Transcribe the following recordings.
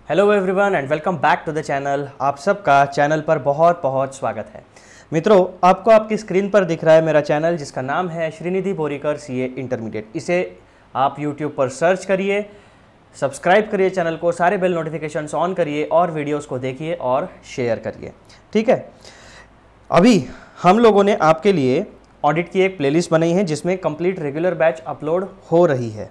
Hello everyone and welcome back to the channel. आप सबका channel पर बहुत बहुत स्वागत है। मित्रों, आपको आपकी स्क्रीन पर दिख रहा है मेरा चैनल जिसका नाम है श्रीनिधि बोरीकर सीए इंटरमीडिएट। इसे आप यूट्यूब पर सर्च करिए, सब्सक्राइब करिए चैनल को, सारे बेल नोटिफिकेशंस ऑन करिए और वीडियोस को देखिए और शेयर करिए। ठीक है, अभी हम लोगों ने आपके लिए ऑडिट की एक प्लेलिस्ट बनाई है जिसमें कंप्लीट रेगुलर बैच अपलोड हो रही है,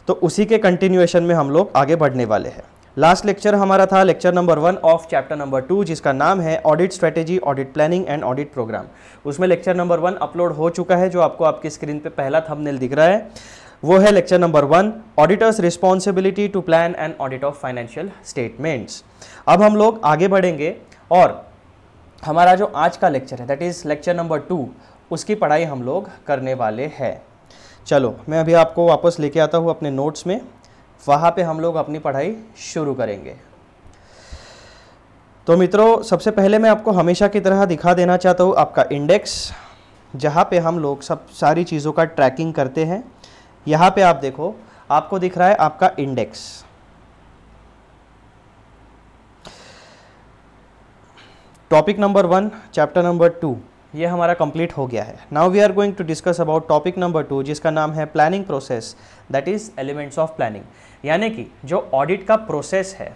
तो उसी के कंटिन्यूएशन में हम लोग आगे बढ़ने वाले हैं। लास्ट लेक्चर हमारा था lecture number 1 of chapter number 2 जिसका नाम है audit strategy, audit planning and audit programme. उसमें लेक्चर नंबर 1 अपलोड हो चुका है, जो आपको आपकी स्क्रीन पे पहला थंबनेल दिख रहा है वो है lecture number 1, auditor's responsibility to plan and audit of financial statements. अब हम लोग आगे बढ़ेंगे और हमारा जो आज का लेक्चर है दैट इज लेक्चर नंबर 2, उसकी पढ़ाई हम लोग करने वाले हैं। चलो मैं अभी आपको वापस लेके आता हूँ अपने नोट्स में, वहाँ पे हम लोग अपनी पढ़ाई शुरू करेंगे। तो मित्रों, सबसे पहले मैं आपको हमेशा की तरह दिखा देना चाहता हूँ आपका इंडेक्स, जहाँ पे हम लोग सब सारी चीज़ों का ट्रैकिंग करते हैं। यहाँ पे आप देखो, आपको दिख रहा है आपका index. Topic number 1 chapter number 2 ये हमारा कंप्लीट हो गया है। Now we are going to discuss about topic number 2 जिसका नाम है planning process, that is elements of planning. यानी कि जो ऑडिट का प्रोसेस है,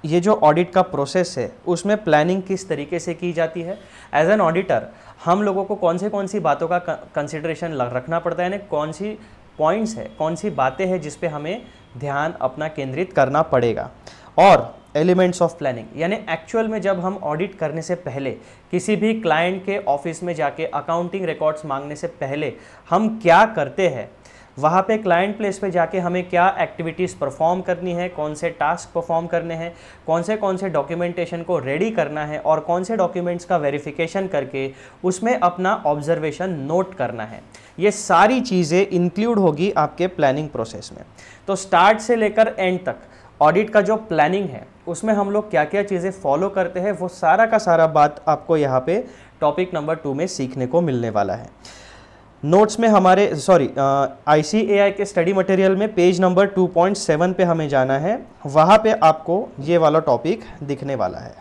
ये जो ऑडिट का प्रोसेस है उसमें प्लानिंग किस तरीके से की जाती है। एज एन ऑडिटर हम लोगों को कौन सी बातों का कंसिडरेशन रखना पड़ता है, यानी कौन सी पॉइंट्स है, कौन सी बातें हैं जिस पे हमें ध्यान अपना केंद्रित करना पड़ेगा। और एलिमेंट्स ऑफ प्लानिंग यानी एक्चुअल में जब हम ऑडिट करने से पहले किसी भी क्लाइंट के ऑफिस में जाके अकाउंटिंग रिकॉर्ड्स मांगने से पहले हम क्या करते हैं, वहाँ पे क्लाइंट प्लेस पे जाके हमें क्या एक्टिविटीज़ परफॉर्म करनी है, कौन से टास्क परफॉर्म करने हैं, कौन से डॉक्यूमेंटेशन को रेडी करना है और कौन से डॉक्यूमेंट्स का वेरिफिकेशन करके उसमें अपना ऑब्जर्वेशन नोट करना है। ये सारी चीज़ें इंक्लूड होगी आपके प्लानिंग प्रोसेस में। तो स्टार्ट से लेकर एंड तक ऑडिट का जो प्लानिंग है उसमें हम लोग क्या क्या चीज़ें फॉलो करते हैं, वो सारा का सारा बात आपको यहाँ पे टॉपिक नंबर 2 में सीखने को मिलने वाला है। नोट्स में हमारे ICAI के स्टडी मटेरियल में पेज नंबर 2.7 पे हमें जाना है, वहाँ पे आपको ये वाला टॉपिक दिखने वाला है।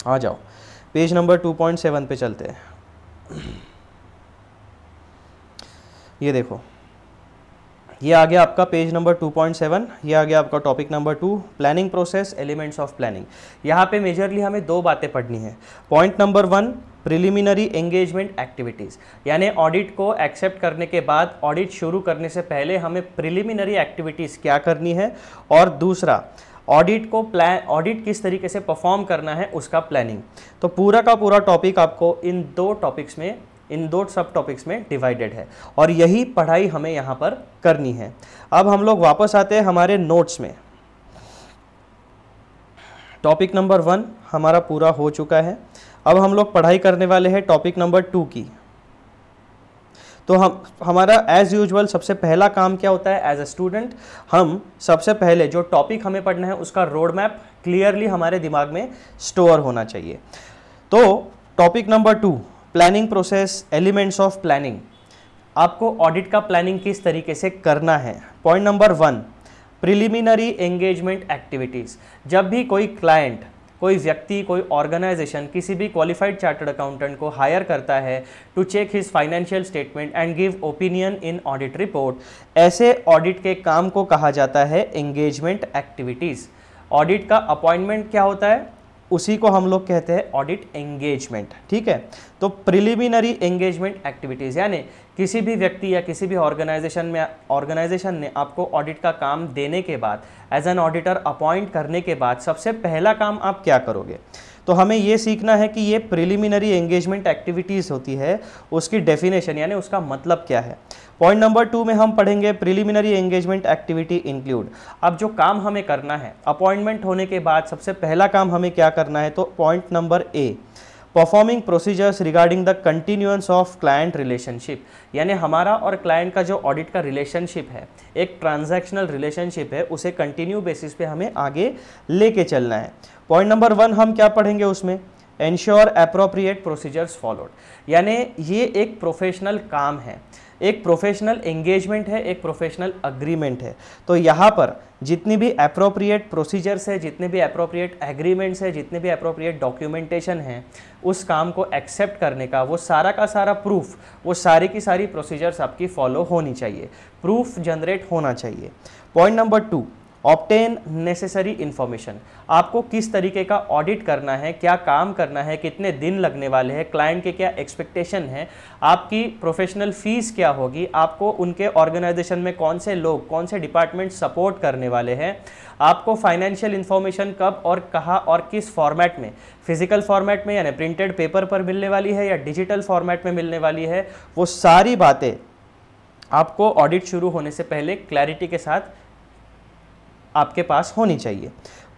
आ जाओ, पेज नंबर 2.7 पे चलते हैं। ये देखो, ये आ गया आपका पेज नंबर 2.7, ये आ गया आपका topic number 2, planning process, elements of planning. यहाँ पे मेजरली हमें 2 बातें पढ़नी है। Point number 1, preliminary engagement activities, यानी ऑडिट को एक्सेप्ट करने के बाद ऑडिट शुरू करने से पहले हमें प्रिलिमिनरी एक्टिविटीज़ क्या करनी है, और दूसरा ऑडिट किस तरीके से परफॉर्म करना है उसका प्लानिंग। तो पूरा का पूरा टॉपिक आपको इन 2 सब टॉपिक्स में डिवाइडेड है और यही पढ़ाई हमें यहाँ पर करनी है। अब हम लोग वापस आते हैं हमारे नोट्स में। टॉपिक नंबर 1 हमारा पूरा हो चुका है। अब हम लोग पढ़ाई करने वाले हैं टॉपिक नंबर 2 की। तो हमारा एज यूजुअल सबसे पहला काम क्या होता है, एज अ स्टूडेंट हम सबसे पहले जो टॉपिक हमें पढ़ना है उसका रोड मैप क्लियरली हमारे दिमाग में स्टोर होना चाहिए। तो topic number 2, planning process, elements of planning. आपको ऑडिट का प्लानिंग किस तरीके से करना है। Point number 1, preliminary engagement activities. जब भी कोई क्लाइंट, कोई व्यक्ति, कोई ऑर्गेनाइजेशन किसी भी क्वालिफाइड चार्टर्ड अकाउंटेंट को हायर करता है to check his financial statement and give opinion in audit report, ऐसे ऑडिट के काम को कहा जाता है एंगेजमेंट एक्टिविटीज़। ऑडिट का अपॉइंटमेंट क्या होता है, उसी को हम लोग कहते हैं ऑडिट एंगेजमेंट। ठीक है, तो प्रिलिमिनरी एंगेजमेंट एक्टिविटीज़ यानी किसी भी व्यक्ति या किसी भी ऑर्गेनाइजेशन ने आपको ऑडिट का काम देने के बाद, एज एन ऑडिटर अपॉइंट करने के बाद सबसे पहला काम आप क्या करोगे। तो हमें ये सीखना है कि ये प्रिलिमिनरी एंगेजमेंट एक्टिविटीज़ होती है, उसकी डेफिनेशन यानी उसका मतलब क्या है। पॉइंट नंबर 2 में हम पढ़ेंगे प्रिलिमिनरी एंगेजमेंट एक्टिविटी इंक्लूड। अब जो काम हमें करना है अपॉइंटमेंट होने के बाद सबसे पहला काम हमें क्या करना है, तो point number A, performing procedures regarding the continuance of client relationship. यानी हमारा और क्लाइंट का जो ऑडिट का रिलेशनशिप है, एक ट्रांजैक्शनल रिलेशनशिप है, उसे कंटिन्यू बेसिस पे हमें आगे लेके चलना है। पॉइंट नंबर 1 हम क्या पढ़ेंगे उसमें, एंश्योर एप्रोप्रिएट प्रोसीजर्स फॉलोड। यानी ये एक प्रोफेशनल काम है, एक प्रोफेशनल एंगेजमेंट है, एक प्रोफेशनल अग्रीमेंट है। तो यहाँ पर जितनी भी अप्रोप्रिएट प्रोसीजर्स है, जितने भी अप्रोप्रिएट एग्रीमेंट्स है, जितने भी अप्रोप्रिएट डॉक्यूमेंटेशन है, उस काम को एक्सेप्ट करने का वो सारा का सारा प्रूफ, वो सारी की सारी प्रोसीजर्स आपकी फॉलो होनी चाहिए, प्रूफ जनरेट होना चाहिए। Point number 2, obtain necessary information. आपको किस तरीके का ऑडिट करना है, क्या काम करना है, कितने दिन लगने वाले हैं, क्लाइंट के क्या एक्सपेक्टेशन है, आपकी प्रोफेशनल फीस क्या होगी, आपको उनके ऑर्गेनाइजेशन में कौन से लोग, कौन से डिपार्टमेंट सपोर्ट करने वाले हैं, आपको फाइनेंशियल इन्फॉर्मेशन कब और कहाँ और किस फॉर्मेट में, फिजिकल फॉर्मेट में यानी प्रिंटेड पेपर पर मिलने वाली है या डिजिटल फॉर्मेट में मिलने वाली है, वो सारी बातें आपको ऑडिट शुरू होने से पहले क्लैरिटी के साथ आपके पास होनी चाहिए।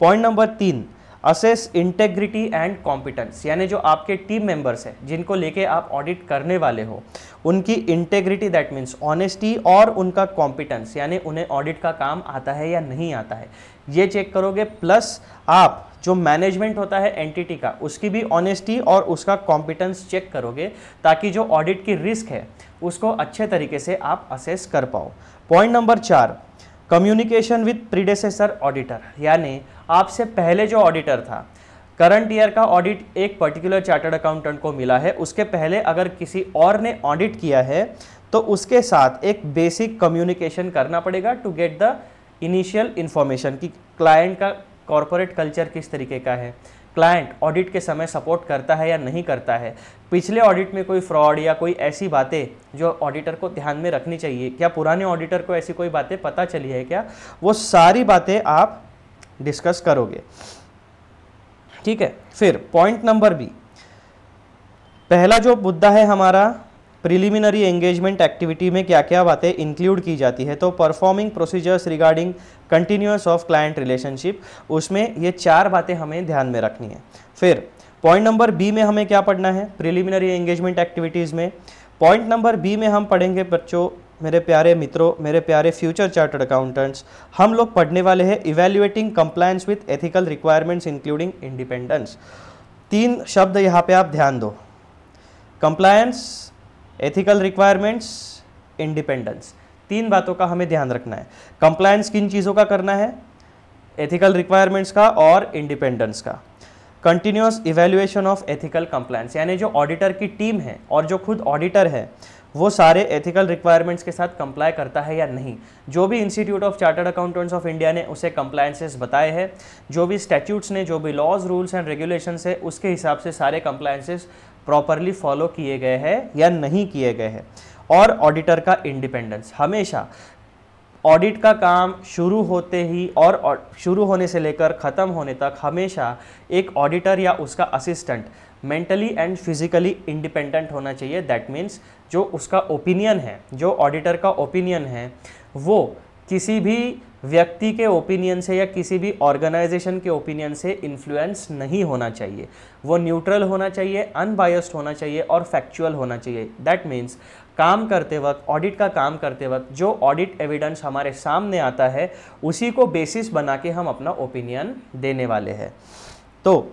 Point number 3, assess integrity and competence, यानी जो आपके टीम मेंबर्स हैं जिनको लेके आप ऑडिट करने वाले हो, उनकी इंटेग्रिटी, दैट मीन्स ऑनेस्टी, और उनका कॉम्पिटेंस यानी उन्हें ऑडिट का काम आता है या नहीं आता है, ये चेक करोगे। प्लस आप जो मैनेजमेंट होता है एंटिटी का, उसकी भी ऑनेस्टी और उसका कॉम्पिटेंस चेक करोगे, ताकि जो ऑडिट की रिस्क है उसको अच्छे तरीके से आप असेस कर पाओ। Point number 4, communication with predecessor auditor, यानी आपसे पहले जो ऑडिटर था, करंट ईयर का ऑडिट एक पर्टिकुलर चार्टर्ड अकाउंटेंट को मिला है, उसके पहले अगर किसी और ने ऑडिट किया है तो उसके साथ एक बेसिक कम्युनिकेशन करना पड़ेगा to get the initial information कि क्लाइंट का कॉर्पोरेट कल्चर किस तरीके का है, क्लाइंट ऑडिट के समय सपोर्ट करता है या नहीं करता है, पिछले ऑडिट में कोई फ्रॉड या कोई ऐसी बातें जो ऑडिटर को ध्यान में रखनी चाहिए, क्या पुराने ऑडिटर को ऐसी कोई बातें पता चली है क्या, वो सारी बातें आप डिस्कस करोगे। ठीक है। फिर पॉइंट नंबर बी, पहला जो मुद्दा है हमारा, प्रिलिमिनरी एंगेजमेंट एक्टिविटी में क्या क्या बातें इंक्लूड की जाती है, तो performing procedures regarding continuous of client relationship, उसमें ये 4 बातें हमें ध्यान में रखनी है। फिर पॉइंट नंबर बी में हमें क्या पढ़ना है, प्रिलिमिनरी एंगेजमेंट एक्टिविटीज़ में पॉइंट नंबर बी में हम पढ़ेंगे बच्चों, मेरे प्यारे मित्रों, मेरे प्यारे फ्यूचर चार्टर्ड अकाउंटेंट्स, हम लोग पढ़ने वाले हैं evaluating compliance with ethical requirements including independence. 3 शब्द यहाँ पे आप ध्यान दो, कंप्लायंस, एथिकल रिक्वायरमेंट्स, इंडिपेंडेंस, 3 बातों का हमें ध्यान रखना है। कंप्लायंस किन चीज़ों का करना है, एथिकल रिक्वायरमेंट्स का और इंडिपेंडेंस का। Continuous evaluation of ethical compliance, यानी जो ऑडिटर की टीम है और जो खुद ऑडिटर है वो सारे एथिकल रिक्वायरमेंट्स के साथ कंप्लाई करता है या नहीं। जो भी institute of chartered accountants of India ने उसे कंप्लायंसेस बताए हैं, जो भी स्टैट्यूट्स ने, जो भी लॉज, रूल्स एंड रेगुलेशंस है, उसके हिसाब से सारे कंप्लायंसेस प्रॉपरली फॉलो किए गए हैं या नहीं किए गए हैं। और ऑडिटर का इंडिपेंडेंस, हमेशा ऑडिट का काम शुरू होते ही और शुरू होने से लेकर ख़त्म होने तक हमेशा एक ऑडिटर या उसका assistant mentally and physically independent होना चाहिए। दैट मीन्स जो उसका ओपिनियन है, जो ऑडिटर का ओपिनियन है, वो किसी भी व्यक्ति के ओपिनियन से या किसी भी ऑर्गेनाइजेशन के ओपिनियन से इन्फ्लुएंस नहीं होना चाहिए। वो न्यूट्रल होना चाहिए, अनबायस्ड होना चाहिए और फैक्चुअल होना चाहिए। दैट मीन्स काम करते वक्त, ऑडिट का काम करते वक्त जो ऑडिट एविडेंस हमारे सामने आता है उसी को बेसिस बना के हम अपना ओपिनियन देने वाले हैं। तो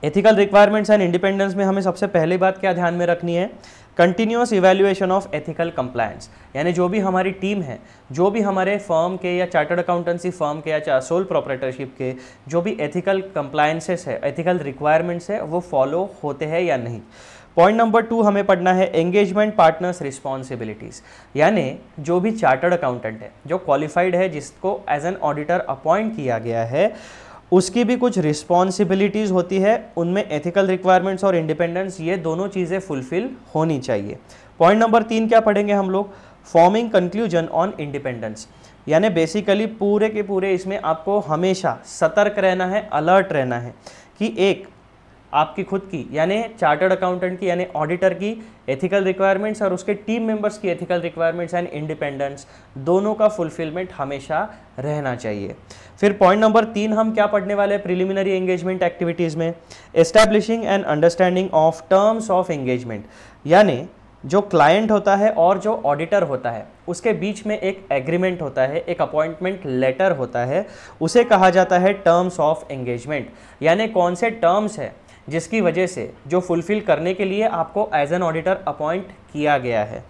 एथिकल रिक्वायरमेंट्स एंड इंडिपेंडेंस में हमें सबसे पहली बात क्या ध्यान में रखनी है, continuous evaluation of ethical compliance, यानी जो भी हमारी टीम है, जो भी हमारे फर्म के या चार्टर्ड अकाउंटेंसी फर्म के या सोल प्रोप्राइटरशिप के जो भी एथिकल कंप्लायंसेस है, एथिकल रिक्वायरमेंट्स है, वो फॉलो होते हैं या नहीं। पॉइंट नंबर 2 हमें पढ़ना है एंगेजमेंट पार्टनर्स रिस्पॉन्सिबिलिटीज़, यानी जो भी चार्टर्ड अकाउंटेंट है, जो क्वालिफाइड है, जिसको एज एन ऑडिटर अपॉइंट किया गया है, उसकी भी कुछ रिस्पॉन्सिबिलिटीज़ होती है, उनमें एथिकल रिक्वायरमेंट्स और इंडिपेंडेंस, ये दोनों चीज़ें फुलफिल होनी चाहिए। पॉइंट नंबर 3 क्या पढ़ेंगे हम लोग, फॉर्मिंग कंक्लूजन ऑन इंडिपेंडेंस, यानी बेसिकली पूरे के पूरे इसमें आपको हमेशा सतर्क रहना है, अलर्ट रहना है कि एक आपकी खुद की यानी चार्टर्ड अकाउंटेंट की यानी ऑडिटर की एथिकल रिक्वायरमेंट्स और उसके टीम मेंबर्स की एथिकल रिक्वायरमेंट्स एंड इंडिपेंडेंस, दोनों का फुलफिलमेंट हमेशा रहना चाहिए। फिर पॉइंट नंबर 3 हम क्या पढ़ने वाले हैं प्रिलिमिनरी एंगेजमेंट एक्टिविटीज़ में, establishing and understanding of terms of engagement, यानी जो क्लाइंट होता है और जो ऑडिटर होता है उसके बीच में एक एग्रीमेंट होता है, एक अपॉइंटमेंट लेटर होता है, उसे कहा जाता है टर्म्स ऑफ एंगेजमेंट। यानी कौन से टर्म्स है जिसकी वजह से जो फुलफिल करने के लिए आपको एज एन ऑडिटर अपॉइंट किया गया है।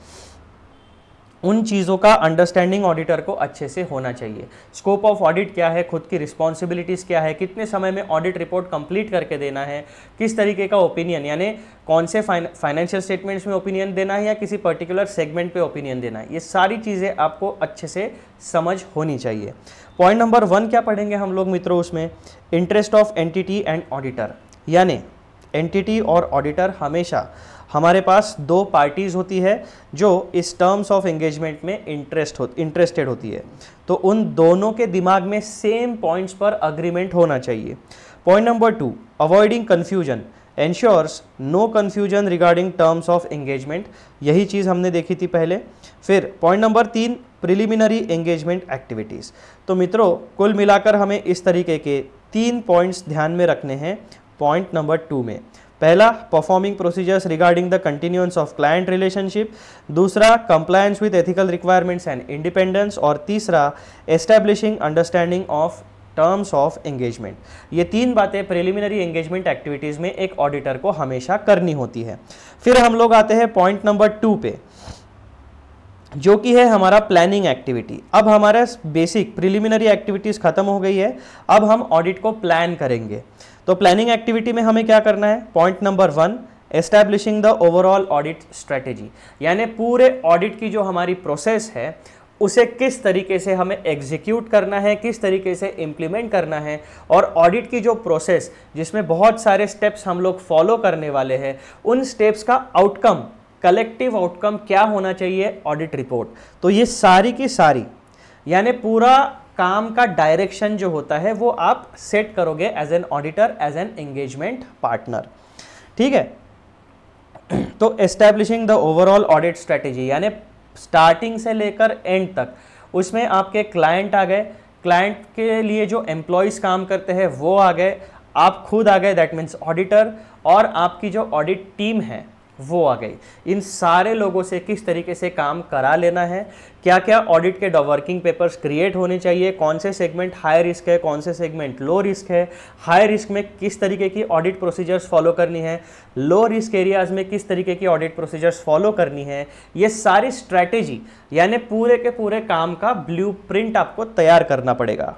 उन चीज़ों का अंडरस्टैंडिंग ऑडिटर को अच्छे से होना चाहिए। स्कोप ऑफ ऑडिट क्या है, खुद की रिस्पॉन्सिबिलिटीज़ क्या है, कितने समय में ऑडिट रिपोर्ट कंप्लीट करके देना है, किस तरीके का ओपिनियन, यानी कौन से फाइनेंशियल स्टेटमेंट्स में ओपिनियन देना है या किसी पर्टिकुलर सेगमेंट पे ओपिनियन देना है, ये सारी चीज़ें आपको अच्छे से समझ होनी चाहिए। पॉइंट नंबर 1 क्या पढ़ेंगे हम लोग मित्रों, उसमें interest of entity and auditor, यानी एंटिटी और ऑडिटर हमेशा हमारे पास दो पार्टीज़ होती है जो इस टर्म्स ऑफ एंगेजमेंट में इंटरेस्टेड होती है, तो उन दोनों के दिमाग में सेम पॉइंट्स पर अग्रीमेंट होना चाहिए। Point number 2, avoiding confusion ensures no confusion regarding terms of engagement, यही चीज़ हमने देखी थी पहले। फिर point number 3, preliminary engagement activities. तो मित्रों कुल मिलाकर हमें इस तरीके के 3 पॉइंट्स ध्यान में रखने हैं पॉइंट नंबर 2 में। पहला, performing procedures regarding the continuance of client relationship, दूसरा, compliance with ethical requirements and independence, और तीसरा, establishing understanding of terms of engagement. ये 3 बातें प्रिलिमिनरी एंगेजमेंट एक्टिविटीज़ में एक ऑडिटर को हमेशा करनी होती है। फिर हम लोग आते हैं पॉइंट नंबर 2 पे, जो कि है हमारा प्लानिंग एक्टिविटी। अब हमारा बेसिक प्रिलिमिनरी एक्टिविटीज़ खत्म हो गई है, अब हम ऑडिट को प्लान करेंगे। तो प्लानिंग एक्टिविटी में हमें क्या करना है, point number 1, establishing the overall audit strategy, यानी पूरे ऑडिट की जो हमारी प्रोसेस है उसे किस तरीके से हमें एग्जीक्यूट करना है, किस तरीके से इम्प्लीमेंट करना है, और ऑडिट की जो प्रोसेस जिसमें बहुत सारे स्टेप्स हम लोग फॉलो करने वाले हैं, उन स्टेप्स का आउटकम, कलेक्टिव आउटकम क्या होना चाहिए, ऑडिट रिपोर्ट। तो ये सारी की सारी, यानी पूरा काम का डायरेक्शन जो होता है वो आप सेट करोगे as an auditor, as an engagement partner. ठीक है, तो establishing the overall audit strategy, यानी स्टार्टिंग से लेकर एंड तक, उसमें आपके क्लाइंट आ गए, क्लाइंट के लिए जो एम्प्लॉयज़ काम करते हैं वो आ गए, आप खुद आ गए, दैट मीन्स ऑडिटर, और आपकी जो ऑडिट टीम है वो आ गई। इन सारे लोगों से किस तरीके से काम करा लेना है, क्या क्या ऑडिट के वर्किंग पेपर्स क्रिएट होने चाहिए, कौन से सेगमेंट हाई रिस्क है, कौन से सेगमेंट लो रिस्क है, हाई रिस्क में किस तरीके की ऑडिट प्रोसीजर्स फॉलो करनी है, लो रिस्क एरियाज में किस तरीके की ऑडिट प्रोसीजर्स फॉलो करनी है, ये सारी स्ट्रैटेजी, यानी पूरे के पूरे काम का ब्लूप्रिंट आपको तैयार करना पड़ेगा।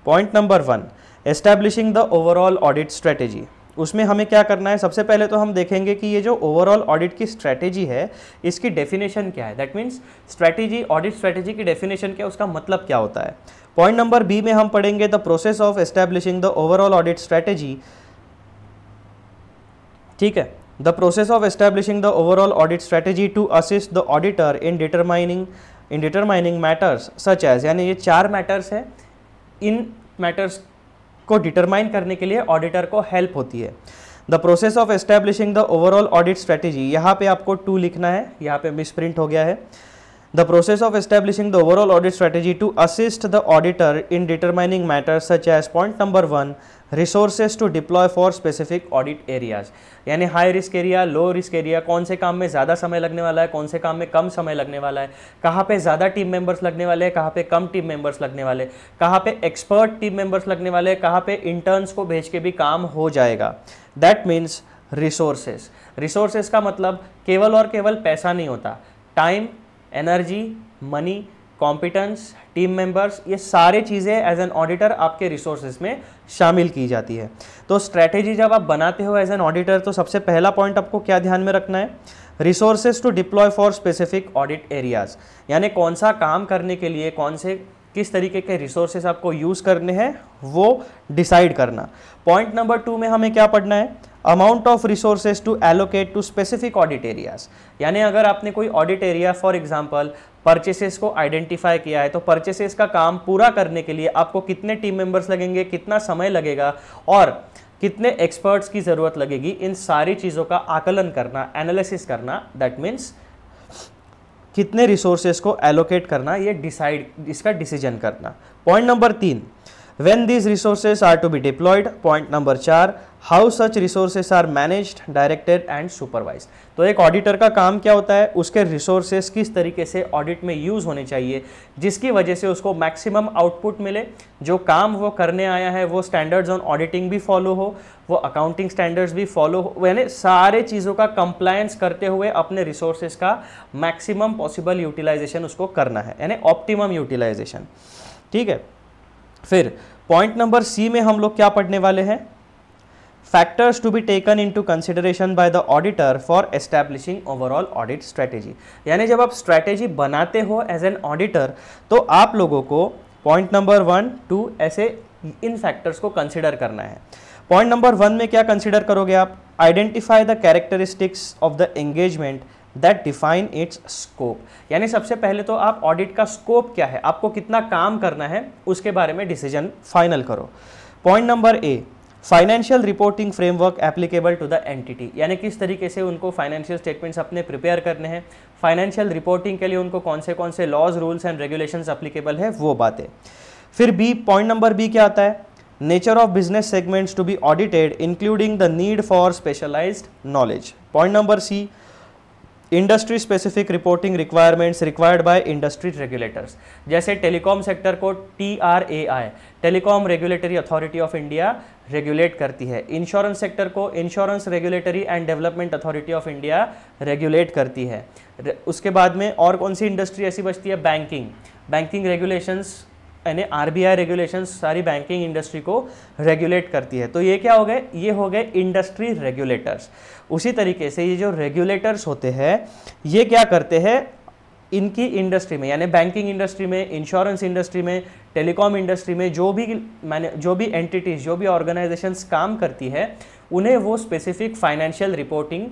Point number 1, establishing the overall audit strategy. उसमें हमें क्या करना है, सबसे पहले तो हम देखेंगे कि ये जो ओवरऑल ऑडिट की स्ट्रैटेजी है इसकी डेफिनेशन क्या है, that means strategy, audit strategy की डेफिनेशन क्या है, उसका मतलब क्या होता है। पॉइंट नंबर बी में हम पढ़ेंगे the process of establishing the overall audit strategy. ठीक है, the process of establishing the overall audit strategy to assist the auditor in determining matters such as, यानी ये 4 मैटर्स है, इन मैटर्स को डिटरमाइन करने के लिए ऑडिटर को हेल्प होती है। The process of establishing the overall audit strategy, यहाँ पे आपको 2 लिखना है, यहाँ पे मिसप्रिंट हो गया है। The process of establishing the overall audit strategy to assist the auditor in determining matters such as, point number 1, resources to deploy for specific audit areas, यानी high risk area, low risk area, कौन से काम में ज़्यादा समय लगने वाला है, कौन से काम में कम समय लगने वाला है, कहाँ पे ज़्यादा टीम मेंबर्स लगने वाले हैं, कहाँ पे कम टीम मेंबर्स लगने वाले, कहाँ पे एक्सपर्ट टीम मेंबर्स लगने वाले हैं, कहाँ पे इंटर्न्स को भेज के भी काम हो जाएगा। That means resources. रिसोर्सेज का मतलब केवल और केवल पैसा नहीं होता, time, energy, money, competence, team members, ये सारे चीज़ें एज एन ऑडिटर आपके रिसोर्सेज में शामिल की जाती है। तो स्ट्रैटेजी जब आप बनाते हो एज एन ऑडिटर, तो सबसे पहला पॉइंट आपको क्या ध्यान में रखना है, resources to deploy for specific audit areas, यानी कौन सा काम करने के लिए कौन से किस तरीके के रिसोर्सेज आपको यूज़ करने हैं वो डिसाइड करना। पॉइंट नंबर 2 में हमें क्या पढ़ना है, amount of resources to allocate to specific audit areas, यानी अगर आपने कोई audit area for example purchases को आइडेंटिफाई किया है, तो परचेसेस का काम पूरा करने के लिए आपको कितने टीम मेंबर्स लगेंगे, कितना समय लगेगा और कितने एक्सपर्ट्स की ज़रूरत लगेगी, इन सारी चीज़ों का आकलन करना, एनालिसिस करना, दैट मीन्स कितने रिसोर्सेज को एलोकेट करना, ये इसका डिसीजन करना। Point number 3, When these resources are to be deployed, point number 4, how such resources are managed, directed and supervised। तो एक ऑडिटर का काम क्या होता है, उसके रिसोर्सेस किस तरीके से ऑडिट में यूज होने चाहिए जिसकी वजह से उसको मैक्सिमम आउटपुट मिले, जो काम वो करने आया है वो स्टैंडर्ड्स ऑन ऑडिटिंग भी फॉलो हो, वो अकाउंटिंग स्टैंडर्ड्स भी फॉलो हो, यानी सारे चीज़ों का कंप्लायंस करते हुए अपने रिसोर्सेज का मैक्सिमम पॉसिबल यूटिलाइजेशन उसको करना है, यानी ऑप्टिमम यूटिलाइजेशन। ठीक है, फिर पॉइंट नंबर सी में हम लोग क्या पढ़ने वाले हैं, factors to be taken into consideration by the auditor for establishing overall audit strategy. यानी जब आप स्ट्रेटेजी बनाते हो एज एन ऑडिटर तो आप लोगों को पॉइंट नंबर 1, 2 ऐसे इन फैक्टर्स को कंसिडर करना है। पॉइंट नंबर 1 में क्या कंसिडर करोगे आप, identify the characteristics of the engagement that define it's scope. यानी सबसे पहले तो आप ऑडिट का स्कोप क्या है, आपको कितना काम करना है उसके बारे में डिसीजन फाइनल करो। Point number A, financial reporting framework applicable to the entity, यानी किस तरीके से उनको फाइनेंशियल स्टेटमेंट्स अपने प्रिपेयर करने हैं, फाइनेंशियल रिपोर्टिंग के लिए उनको कौन से laws, rules and regulations applicable है, वो बातें। फिर बी, पॉइंट नंबर बी क्या आता है, nature of business segments to be audited including the need for specialised knowledge. Point number C, industry specific reporting requirements required by industry regulators, जैसे telecom sector को TRAI, telecom regulatory authority of India regulate करती है, insurance sector को insurance regulatory and development authority of India regulate करती है। उसके बाद में और कौन सी इंडस्ट्री ऐसी बचती है, बैंकिंग रेगुलेशंस यानी RBI रेगुलेशंस सारी बैंकिंग इंडस्ट्री को रेगुलेट करती है। तो ये क्या हो गए, ये हो गए इंडस्ट्री रेगुलेटर्स। उसी तरीके से ये जो रेगुलेटर्स होते हैं ये क्या करते हैं, इनकी इंडस्ट्री में यानी बैंकिंग इंडस्ट्री में, इंश्योरेंस इंडस्ट्री में, टेलीकॉम इंडस्ट्री में जो भी एंटिटीज, जो भी ऑर्गेनाइजेशंस काम करती है उन्हें वो स्पेसिफिक फाइनेंशियल रिपोर्टिंग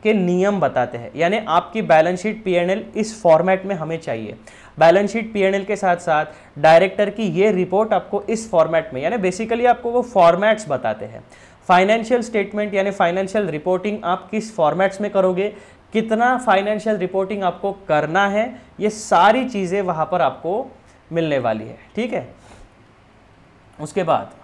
के नियम बताते हैं। यानी आपकी बैलेंस शीट P&L इस फॉर्मेट में हमें चाहिए, बैलेंस शीट P&L के साथ साथ डायरेक्टर की ये रिपोर्ट आपको इस फॉर्मेट में, यानी बेसिकली आपको वो फॉर्मेट्स बताते हैं। फाइनेंशियल स्टेटमेंट यानी फाइनेंशियल रिपोर्टिंग आप किस फॉर्मेट्स में करोगे, कितना फाइनेंशियल रिपोर्टिंग आपको करना है, ये सारी चीज़ें वहाँ पर आपको मिलने वाली है। ठीक है, उसके बाद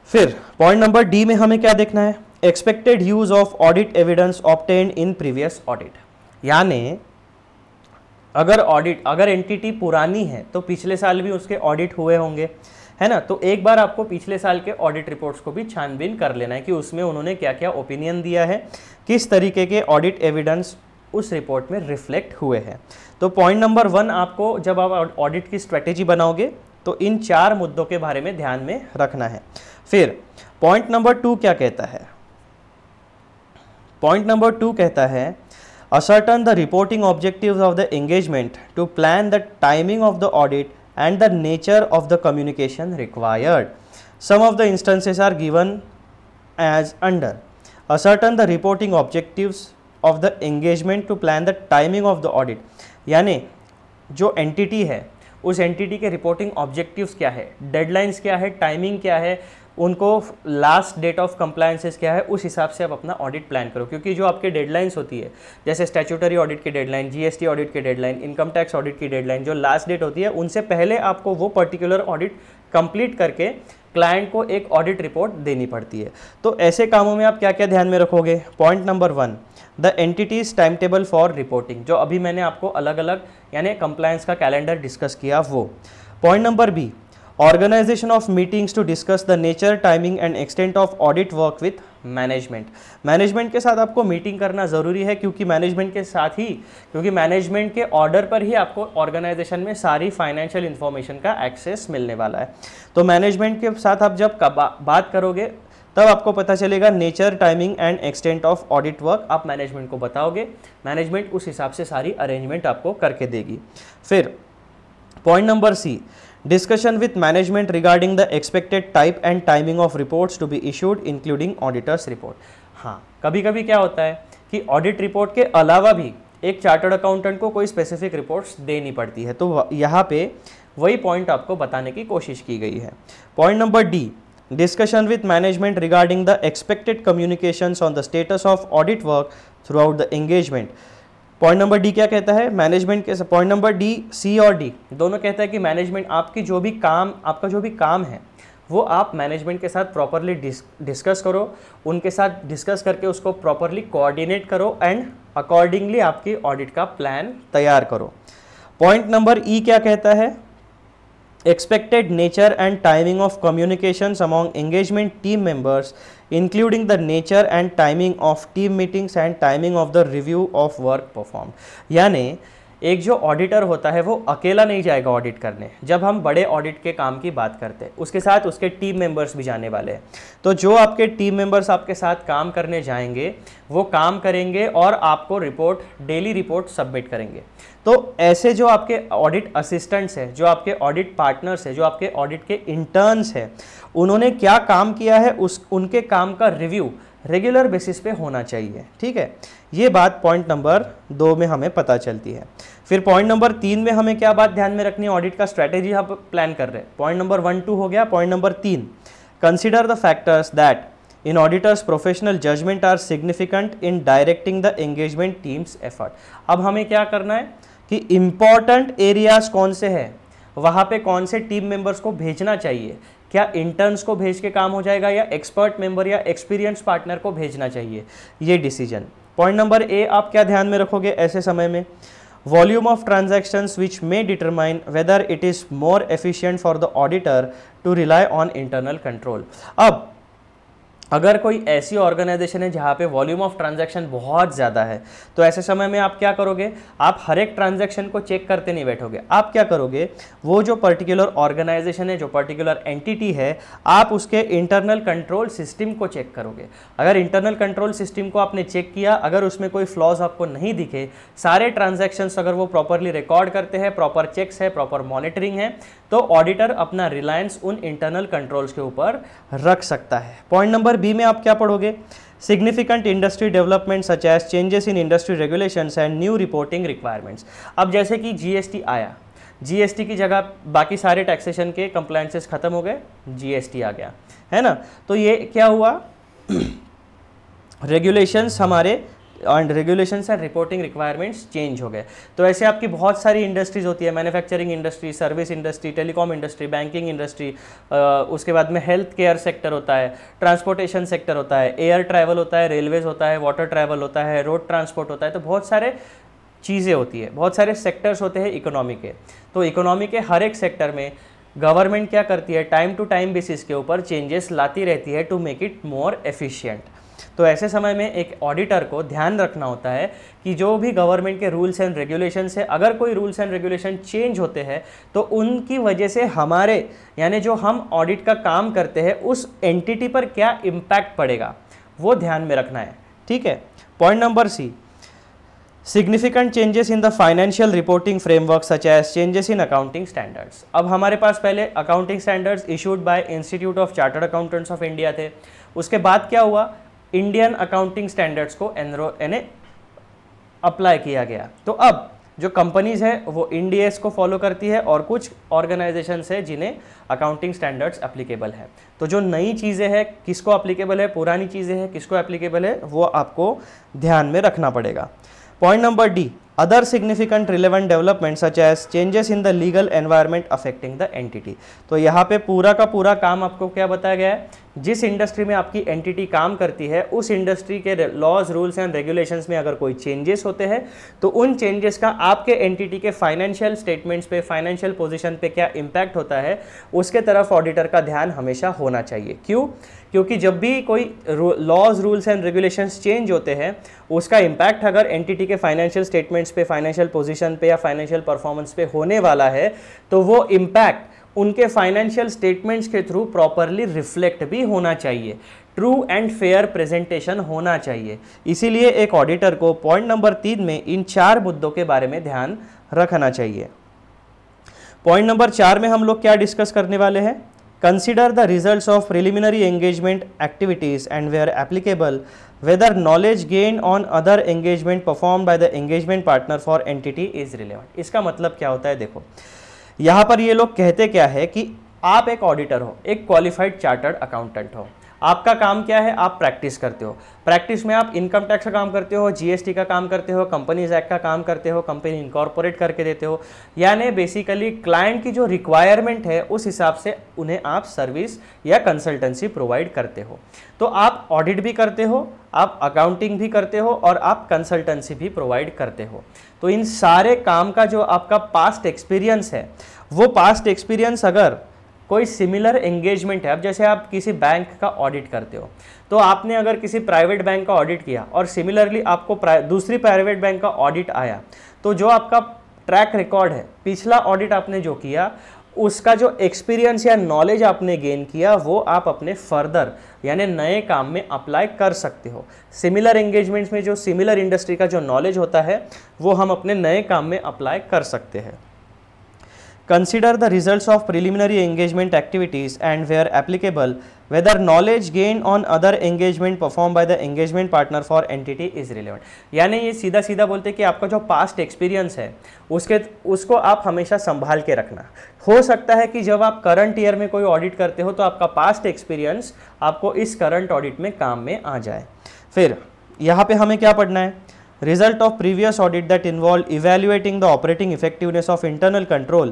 फिर पॉइंट नंबर डी में हमें क्या देखना है, expected use of audit evidence obtained in previous audit. यानी अगर एंटिटी पुरानी है तो पिछले साल भी उसके ऑडिट हुए होंगे, है ना, तो एक बार आपको पिछले साल के ऑडिट रिपोर्ट्स को भी छानबीन कर लेना है कि उसमें उन्होंने क्या क्या ओपिनियन दिया है, किस तरीके के ऑडिट एविडेंस उस रिपोर्ट में रिफ्लेक्ट हुए हैं। तो पॉइंट नंबर 1 आपको जब आप ऑडिट की स्ट्रेटेजी बनाओगे तो इन 4 मुद्दों के बारे में ध्यान में रखना है। फिर पॉइंट नंबर 2 क्या कहता है, पॉइंट नंबर 2 कहता है ascertain the reporting objectives of the engagement to plan the timing of the audit and the nature of the communication required. Some of the instances are given as under. Ascertain the reporting objectives of the engagement to plan the timing of the audit. यानी जो entity है उस entity के reporting objectives क्या है, deadlines क्या है, timing क्या है, उनको लास्ट डेट ऑफ कंप्लायंसेस क्या है, उस हिसाब से आप अपना ऑडिट प्लान करो। क्योंकि जो आपके डेडलाइंस होती है जैसे स्टैट्यूटरी ऑडिट की डेडलाइन, GST ऑडिट की डेडलाइन, इनकम टैक्स ऑडिट की डेडलाइन, जो लास्ट डेट होती है उनसे पहले आपको वो पर्टिकुलर ऑडिट कंप्लीट करके क्लाइंट को एक ऑडिट रिपोर्ट देनी पड़ती है। तो ऐसे कामों में आप क्या क्या ध्यान में रखोगे, point number 1 the entities time table for reporting, जो अभी मैंने आपको अलग अलग यानी कंप्लायंस का कैलेंडर डिस्कस किया वो। Point number B, organisation of meetings to discuss the nature, timing and extent of audit work with management. Management के साथ आपको मीटिंग करना ज़रूरी है क्योंकि मैनेजमेंट के ऑर्डर पर ही आपको ऑर्गेनाइजेशन में सारी फाइनेंशियल इन्फॉर्मेशन का एक्सेस मिलने वाला है। तो मैनेजमेंट के साथ आप जब बात करोगे तब आपको पता चलेगा nature, timing and extent of audit work आप मैनेजमेंट को बताओगे, मैनेजमेंट उस हिसाब से सारी अरेंजमेंट आपको करके देगी। फिर point number C, discussion with management regarding the expected type and timing of reports to be issued including auditor's report. हाँ, कभी कभी क्या होता है कि ऑडिट रिपोर्ट के अलावा भी एक चार्टर्ड अकाउंटेंट को कोई स्पेसिफिक रिपोर्ट्स देनी पड़ती है, तो यहाँ पे वही पॉइंट आपको बताने की कोशिश की गई है। Point number D, discussion with management regarding the expected communications on the status of audit work through out the engagement. Point number D क्या कहता है, मैनेजमेंट के, पॉइंट नंबर डी, सी और डी दोनों कहता है कि मैनेजमेंट आपका जो भी काम है वो आप मैनेजमेंट के साथ प्रॉपरली डिस्कस करो, उनके साथ डिस्कस करके उसको प्रॉपरली कोऑर्डिनेट करो एंड अकॉर्डिंगली आपकी ऑडिट का प्लान तैयार करो। पॉइंट नंबर ई क्या कहता है, expected nature and timing of communications among engagement team members including the nature and timing of team meetings and timing of the review of work performed। यानी एक जो ऑडिटर होता है वो अकेला नहीं जाएगा ऑडिट करने, जब हम बड़े ऑडिट के काम की बात करते हैं उसके साथ उसके टीम मेंबर्स भी जाने वाले हैं। तो जो आपके टीम मेंबर्स आपके साथ काम करने जाएंगे वो काम करेंगे और आपको रिपोर्ट, डेली रिपोर्ट सबमिट करेंगे। तो ऐसे जो आपके ऑडिट असिस्टेंट्स हैं, जो आपके ऑडिट पार्टनर्स हैं, जो आपके ऑडिट के इंटर्न्स हैं, उन्होंने क्या काम किया है उनके काम का रिव्यू रेगुलर बेसिस पे होना चाहिए। ठीक है, ये बात पॉइंट नंबर 2 में हमें पता चलती है। फिर पॉइंट नंबर 3 में हमें क्या बात ध्यान में रखनी है, ऑडिट का स्ट्रैटेजी हम प्लान कर रहे हैं। पॉइंट नंबर 1, 2 हो गया। Point number 3, consider the factors that in auditor's professional judgement are significant in directing the engagement team's effort. अब हमें क्या करना है कि इंपॉर्टेंट एरियाज कौन से हैं, वहाँ पे कौन से टीम मेंबर्स को भेजना चाहिए, क्या इंटर्न्स को भेज के काम हो जाएगा या एक्सपर्ट मेंबर या एक्सपीरियंस पार्टनर को भेजना चाहिए, ये डिसीजन। पॉइंट नंबर ए, आप क्या ध्यान में रखोगे ऐसे समय में, volume of transactions which may determine whether it is more efficient for the auditor to rely on internal control. अब अगर कोई ऐसी ऑर्गेनाइजेशन है जहाँ पे वॉल्यूम ऑफ ट्रांजैक्शन बहुत ज़्यादा है तो ऐसे समय में आप क्या करोगे, आप हर एक ट्रांजैक्शन को चेक करते नहीं बैठोगे। आप क्या करोगे, वो जो पर्टिकुलर ऑर्गेनाइजेशन है, जो पर्टिकुलर एंटिटी है, आप उसके इंटरनल कंट्रोल सिस्टम को चेक करोगे। अगर इंटरनल कंट्रोल सिस्टम को आपने चेक किया, अगर उसमें कोई फ्लॉज आपको नहीं दिखे, सारे ट्रांजैक्शंस अगर वो प्रॉपरली रिकॉर्ड करते हैं, प्रॉपर चेक्स है, प्रॉपर मॉनिटरिंग है, तो ऑडिटर अपना रिलायंस उन इंटरनल कंट्रोल्स के ऊपर रख सकता है। पॉइंट नंबर बी में आप क्या पढ़ोगे, significant industry developments such as changes in industry regulations and new reporting requirements. अब जैसे कि जीएसटी आया, जीएसटी की जगह बाकी सारे टैक्सेशन के कंप्लायंसेस खत्म हो गए, जीएसटी आ गया, है ना। तो ये क्या हुआ, रेगुलेशंस हमारे and regulations and reporting requirements change हो गए। तो ऐसे आपकी बहुत सारी इंडस्ट्रीज होती है, manufacturing industry, service industry, telecom industry, banking industry, उसके बाद में हेल्थ केयर सेक्टर होता है, ट्रांसपोर्टेशन सेक्टर होता है, एयर ट्रैवल होता है, रेलवेज होता है, वाटर ट्रैवल होता है, रोड ट्रांसपोर्ट होता है। तो बहुत सारे चीज़ें होती है, बहुत सारे सेक्टर्स होते हैं इकोनॉमी के। तो इकोनॉमी के हर एक सेक्टर में गवर्नमेंट क्या करती है, टाइम टू टाइम बेसिस के ऊपर चेंजेस लाती रहती है to make it more efficient. तो ऐसे समय में एक ऑडिटर को ध्यान रखना होता है कि जो भी गवर्नमेंट के रूल्स एंड रेगुलेशंस है, अगर कोई रूल्स एंड रेगुलेशन चेंज होते हैं तो उनकी वजह से हमारे, यानी जो हम ऑडिट का काम करते हैं उस एंटिटी पर क्या इम्पैक्ट पड़ेगा, वो ध्यान में रखना है। ठीक है। Point number C, significant changes in the financial reporting framework such as changes in accounting standards. अब हमारे पास पहले accounting standards issued by institute of chartered accountants of India थे, उसके बाद क्या हुआ, इंडियन अकाउंटिंग स्टैंडर्ड्स को अप्लाई किया गया। तो अब जो कंपनीज है वो इंडियस को फॉलो करती है और कुछ ऑर्गेनाइजेशंस है जिन्हें अकाउंटिंग स्टैंडर्ड्स एप्लीकेबल है। तो जो नई चीज़ें हैं किसको एप्लीकेबल है, पुरानी चीज़ें हैं किसको एप्लीकेबल है, वो आपको ध्यान में रखना पड़ेगा। Point number D, other significant relevant developments such as changes in the legal environment affecting the entity. तो यहाँ पे पूरा का पूरा काम आपको क्या बताया गया है, जिस इंडस्ट्री में आपकी एंटिटी काम करती है उस इंडस्ट्री के लॉज, रूल्स एंड रेगुलेशंस में अगर कोई चेंजेस होते हैं तो उन चेंजेस का आपके एंटिटी के फाइनेंशियल स्टेटमेंट्स पे, फाइनेंशियल पोजीशन पे क्या इम्पैक्ट होता है, उसके तरफ ऑडिटर का ध्यान हमेशा होना चाहिए। क्यों? क्योंकि जब भी कोई laws, rules and regulations change होते हैं उसका इम्पैक्ट अगर एंटिटी के फाइनेंशियल स्टेटमेंट्स पे, फाइनेंशियल पोजीशन पे या फाइनेंशियल परफॉर्मेंस पे होने वाला है तो वो इम्पैक्ट उनके फाइनेंशियल स्टेटमेंट्स के थ्रू प्रॉपरली रिफ्लेक्ट भी होना चाहिए, ट्रू एंड फेयर प्रेजेंटेशन होना चाहिए। इसीलिए एक ऑडिटर को पॉइंट नंबर 3 में इन 4 मुद्दों के बारे में ध्यान रखना चाहिए। पॉइंट नंबर 4 में हम लोग क्या डिस्कस करने वाले हैं, consider the results of preliminary engagement activities and where applicable whether knowledge gain on other engagement perform by the engagement partner for entity is relevant. इसका मतलब क्या होता है, देखो यहाँ पर ये लोग कहते क्या है कि आप एक ऑडिटर हो, एक क्वालिफाइड चार्टर्ड अकाउंटेंट हो, आपका काम क्या है, आप प्रैक्टिस करते हो। प्रैक्टिस में आप इनकम टैक्स का काम करते हो, जीएसटी का काम करते हो, कंपनीज एक्ट का काम करते हो, कंपनी इनकॉर्पोरेट करके देते हो, यानी बेसिकली क्लाइंट की जो रिक्वायरमेंट है उस हिसाब से उन्हें आप सर्विस या कंसल्टेंसी प्रोवाइड करते हो। तो आप ऑडिट भी करते हो, आप अकाउंटिंग भी करते हो और आप कंसल्टेंसी भी प्रोवाइड करते हो। तो इन सारे काम का जो आपका पास्ट एक्सपीरियंस है, वो पास्ट एक्सपीरियंस अगर कोई सिमिलर एंगेजमेंट है, अब जैसे आप किसी बैंक का ऑडिट करते हो, तो आपने अगर किसी प्राइवेट बैंक का ऑडिट किया और सिमिलरली आपको दूसरी प्राइवेट बैंक का ऑडिट आया, तो जो आपका ट्रैक रिकॉर्ड है, पिछला ऑडिट आपने जो किया उसका जो एक्सपीरियंस या नॉलेज आपने गेन किया वो आप अपने फर्दर यानी नए काम में अप्लाई कर सकते हो। सिमिलर एंगेजमेंट्स में जो सिमिलर इंडस्ट्री का जो नॉलेज होता है वो हम अपने नए काम में अप्लाई कर सकते हैं। Consider the results of preliminary engagement activities and where applicable, whether knowledge gained on other engagement performed by the engagement partner for entity is relevant। यानी ये सीधा सीधा बोलते हैं कि आपका जो पास्ट एक्सपीरियंस है उसको आप हमेशा संभाल के रखना। हो सकता है कि जब आप करंट ईयर में कोई ऑडिट करते हो तो आपका पास्ट एक्सपीरियंस आपको इस करंट ऑडिट में काम में आ जाए। फिर यहाँ पे हमें क्या पढ़ना है, result of previous audit that involved evaluating the operating effectiveness of internal control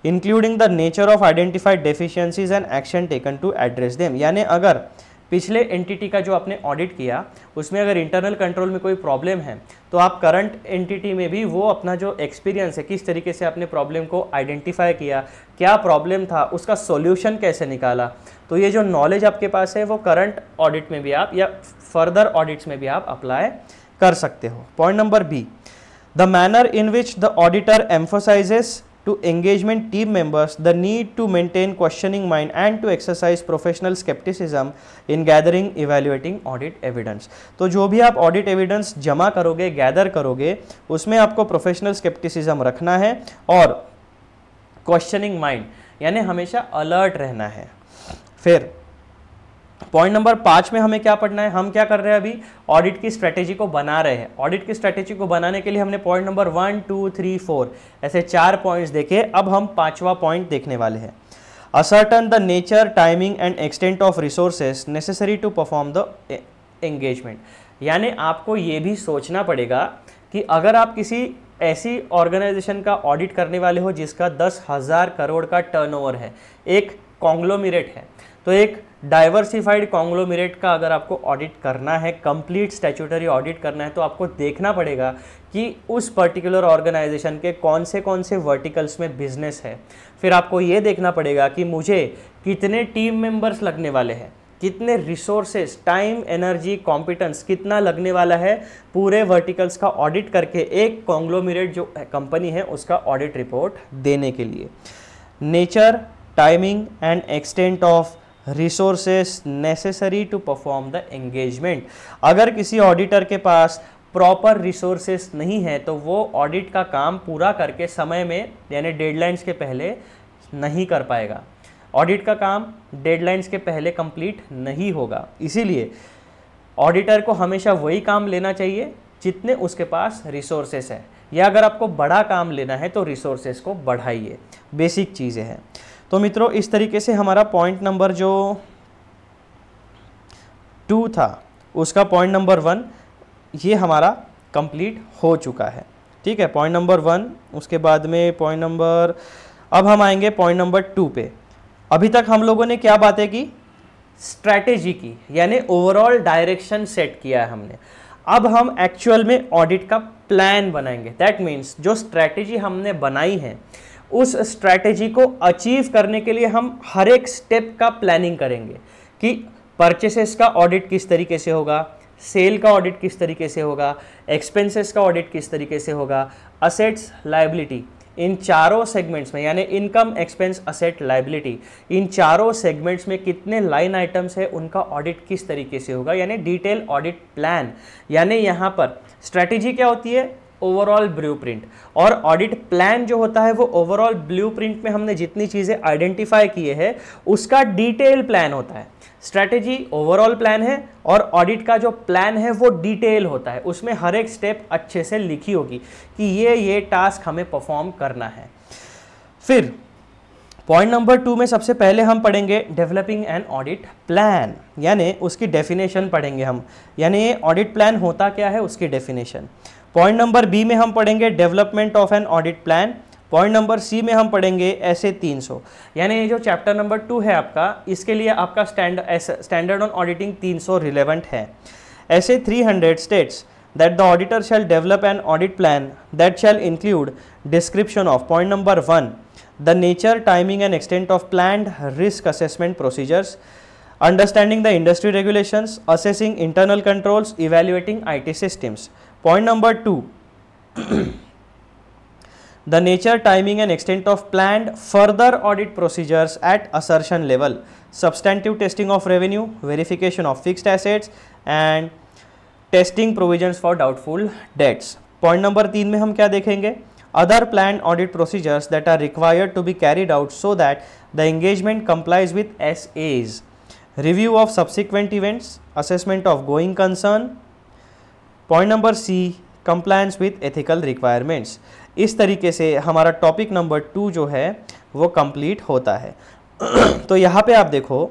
including the nature of identified deficiencies and action taken to address them। यानी अगर पिछले एंटिटी का जो आपने ऑडिट किया उसमें अगर इंटरनल कंट्रोल में कोई प्रॉब्लम है तो आप करंट एंटिटी में भी वो अपना जो एक्सपीरियंस है, किस तरीके से आपने प्रॉब्लम को आइडेंटिफाई किया, क्या प्रॉब्लम था, उसका सॉल्यूशन कैसे निकाला, तो ये जो नॉलेज आपके पास है वो करंट ऑडिट में भी आप या फर्दर ऑडिट्स में भी आप अप्लाई कर सकते हो। Point number B, the manner in which the auditor emphasises to engagement team members the need to maintain questioning mind and to exercise professional scepticism in gathering evaluating audit evidence. तो जो भी आप audit evidence जमा करोगे, gather करोगे, उसमें आपको professional scepticism रखना है और क्वेश्चनिंग माइंड यानी हमेशा अलर्ट रहना है। फिर पॉइंट नंबर 5 में हमें क्या पढ़ना है, हम क्या कर रहे हैं अभी, ऑडिट की स्ट्रेटेजी को बना रहे हैं। ऑडिट की स्ट्रेटेजी को बनाने के लिए हमने पॉइंट नंबर 1, 2, 3, 4 ऐसे 4 पॉइंट्स देखे। अब हम 5वां पॉइंट देखने वाले हैं। Ascertain the nature, timing and extent of resources necessary to perform the engagement. यानी आपको ये भी सोचना पड़ेगा कि अगर आप किसी ऐसी ऑर्गेनाइजेशन का ऑडिट करने वाले हो जिसका 10,000 करोड़ का टर्नओवर है, एक कॉन्ग्लोमरेट है, तो एक डाइवर्सिफाइड कॉन्ग्लोमरेट का अगर आपको ऑडिट करना है, कंप्लीट स्टैट्यूटरी ऑडिट करना है, तो आपको देखना पड़ेगा कि उस पर्टिकुलर ऑर्गेनाइजेशन के कौन से वर्टिकल्स में बिजनेस है। फिर आपको ये देखना पड़ेगा कि मुझे कितने टीम मेंबर्स लगने वाले हैं, कितने रिसोर्सेस, टाइम, एनर्जी, कॉम्पिटेंस कितना लगने वाला है पूरे वर्टिकल्स का ऑडिट करके एक कॉन्ग्लोमरेट जो कंपनी है उसका ऑडिट रिपोर्ट देने के लिए। Nature, timing and extent of resources necessary to perform the engagement. अगर किसी ऑडिटर के पास प्रॉपर रिसोर्सेस नहीं है तो वो ऑडिट का काम पूरा करके समय में यानी डेडलाइंस के पहले नहीं कर पाएगा। ऑडिट का काम डेडलाइंस के पहले कंप्लीट नहीं होगा। इसीलिए ऑडिटर को हमेशा वही काम लेना चाहिए जितने उसके पास रिसोर्सेस है, या अगर आपको बड़ा काम लेना है तो रिसोर्सेस को बढ़ाइए। बेसिक चीज़ें हैं। तो मित्रों इस तरीके से हमारा पॉइंट नंबर जो 2 था उसका पॉइंट नंबर 1 ये हमारा कंप्लीट हो चुका है। ठीक है, पॉइंट नंबर 1। उसके बाद में पॉइंट नंबर, अब हम आएंगे पॉइंट नंबर 2 पे। अभी तक हम लोगों ने क्या बातें की, स्ट्रैटेजी की, यानी ओवरऑल डायरेक्शन सेट किया है हमने। अब हम एक्चुअल में ऑडिट का प्लान बनाएंगे। दैट मीन्स जो स्ट्रैटेजी हमने बनाई है उस स्ट्रैटेजी को अचीव करने के लिए हम हर एक स्टेप का प्लानिंग करेंगे कि परचेसेस का ऑडिट किस तरीके से होगा, सेल का ऑडिट किस तरीके से होगा, एक्सपेंसेस का ऑडिट किस तरीके से होगा, असेट्स, लायबिलिटी, इन चारों सेगमेंट्स में यानी इनकम, एक्सपेंस, असेट, लायबिलिटी, इन चारों सेगमेंट्स में कितने लाइन आइटम्स है उनका ऑडिट किस तरीके से होगा, यानी डिटेल ऑडिट प्लान। यानी यहाँ पर स्ट्रैटेजी क्या होती है, ओवरऑल ब्लूप्रिंट, और ऑडिट प्लान जो होता है वो ओवरऑल ब्लूप्रिंट में हमने जितनी चीज़ें आइडेंटिफाई किए हैं उसका डिटेल प्लान होता है। स्ट्रैटेजी ओवरऑल प्लान है और ऑडिट का जो प्लान है वो डिटेल होता है, उसमें हर एक स्टेप अच्छे से लिखी होगी कि ये टास्क हमें परफॉर्म करना है। फिर पॉइंट नंबर 2 में सबसे पहले हम पढ़ेंगे डेवलपिंग एन ऑडिट प्लान, यानी उसकी डेफिनेशन पढ़ेंगे हम, यानी ये ऑडिट प्लान होता क्या है उसकी डेफिनेशन। पॉइंट नंबर बी में हम पढ़ेंगे development of an audit plan. Point number C में हम पढ़ेंगे ऐसे 300, यानी ये जो चैप्टर नंबर 2 है आपका, इसके लिए आपका स्टैंडर्ड ऑन ऑडिटिंग 300 रिलेवेंट है। ऐसे 300 states that the auditor shall develop an audit plan that shall include description of point number 1 the nature, timing and extent of planned risk assessment procedures, understanding the industry regulations, assessing internal controls, evaluating IT systems. Point number 2 the nature, timing and extent of planned further audit procedures at assertion level, substantive testing of revenue, verification of fixed assets and testing provisions for doubtful debts. Point number 3 में हम क्या देखेंगे, other plan audit procedures that are required to be carried out so that the engagement complies with SAs, review of subsequent events, assessment of going concern. Point number C, compliance with ethical requirements. इस तरीके से हमारा topic number 2 जो है वो complete होता है। तो यहाँ पे आप देखो,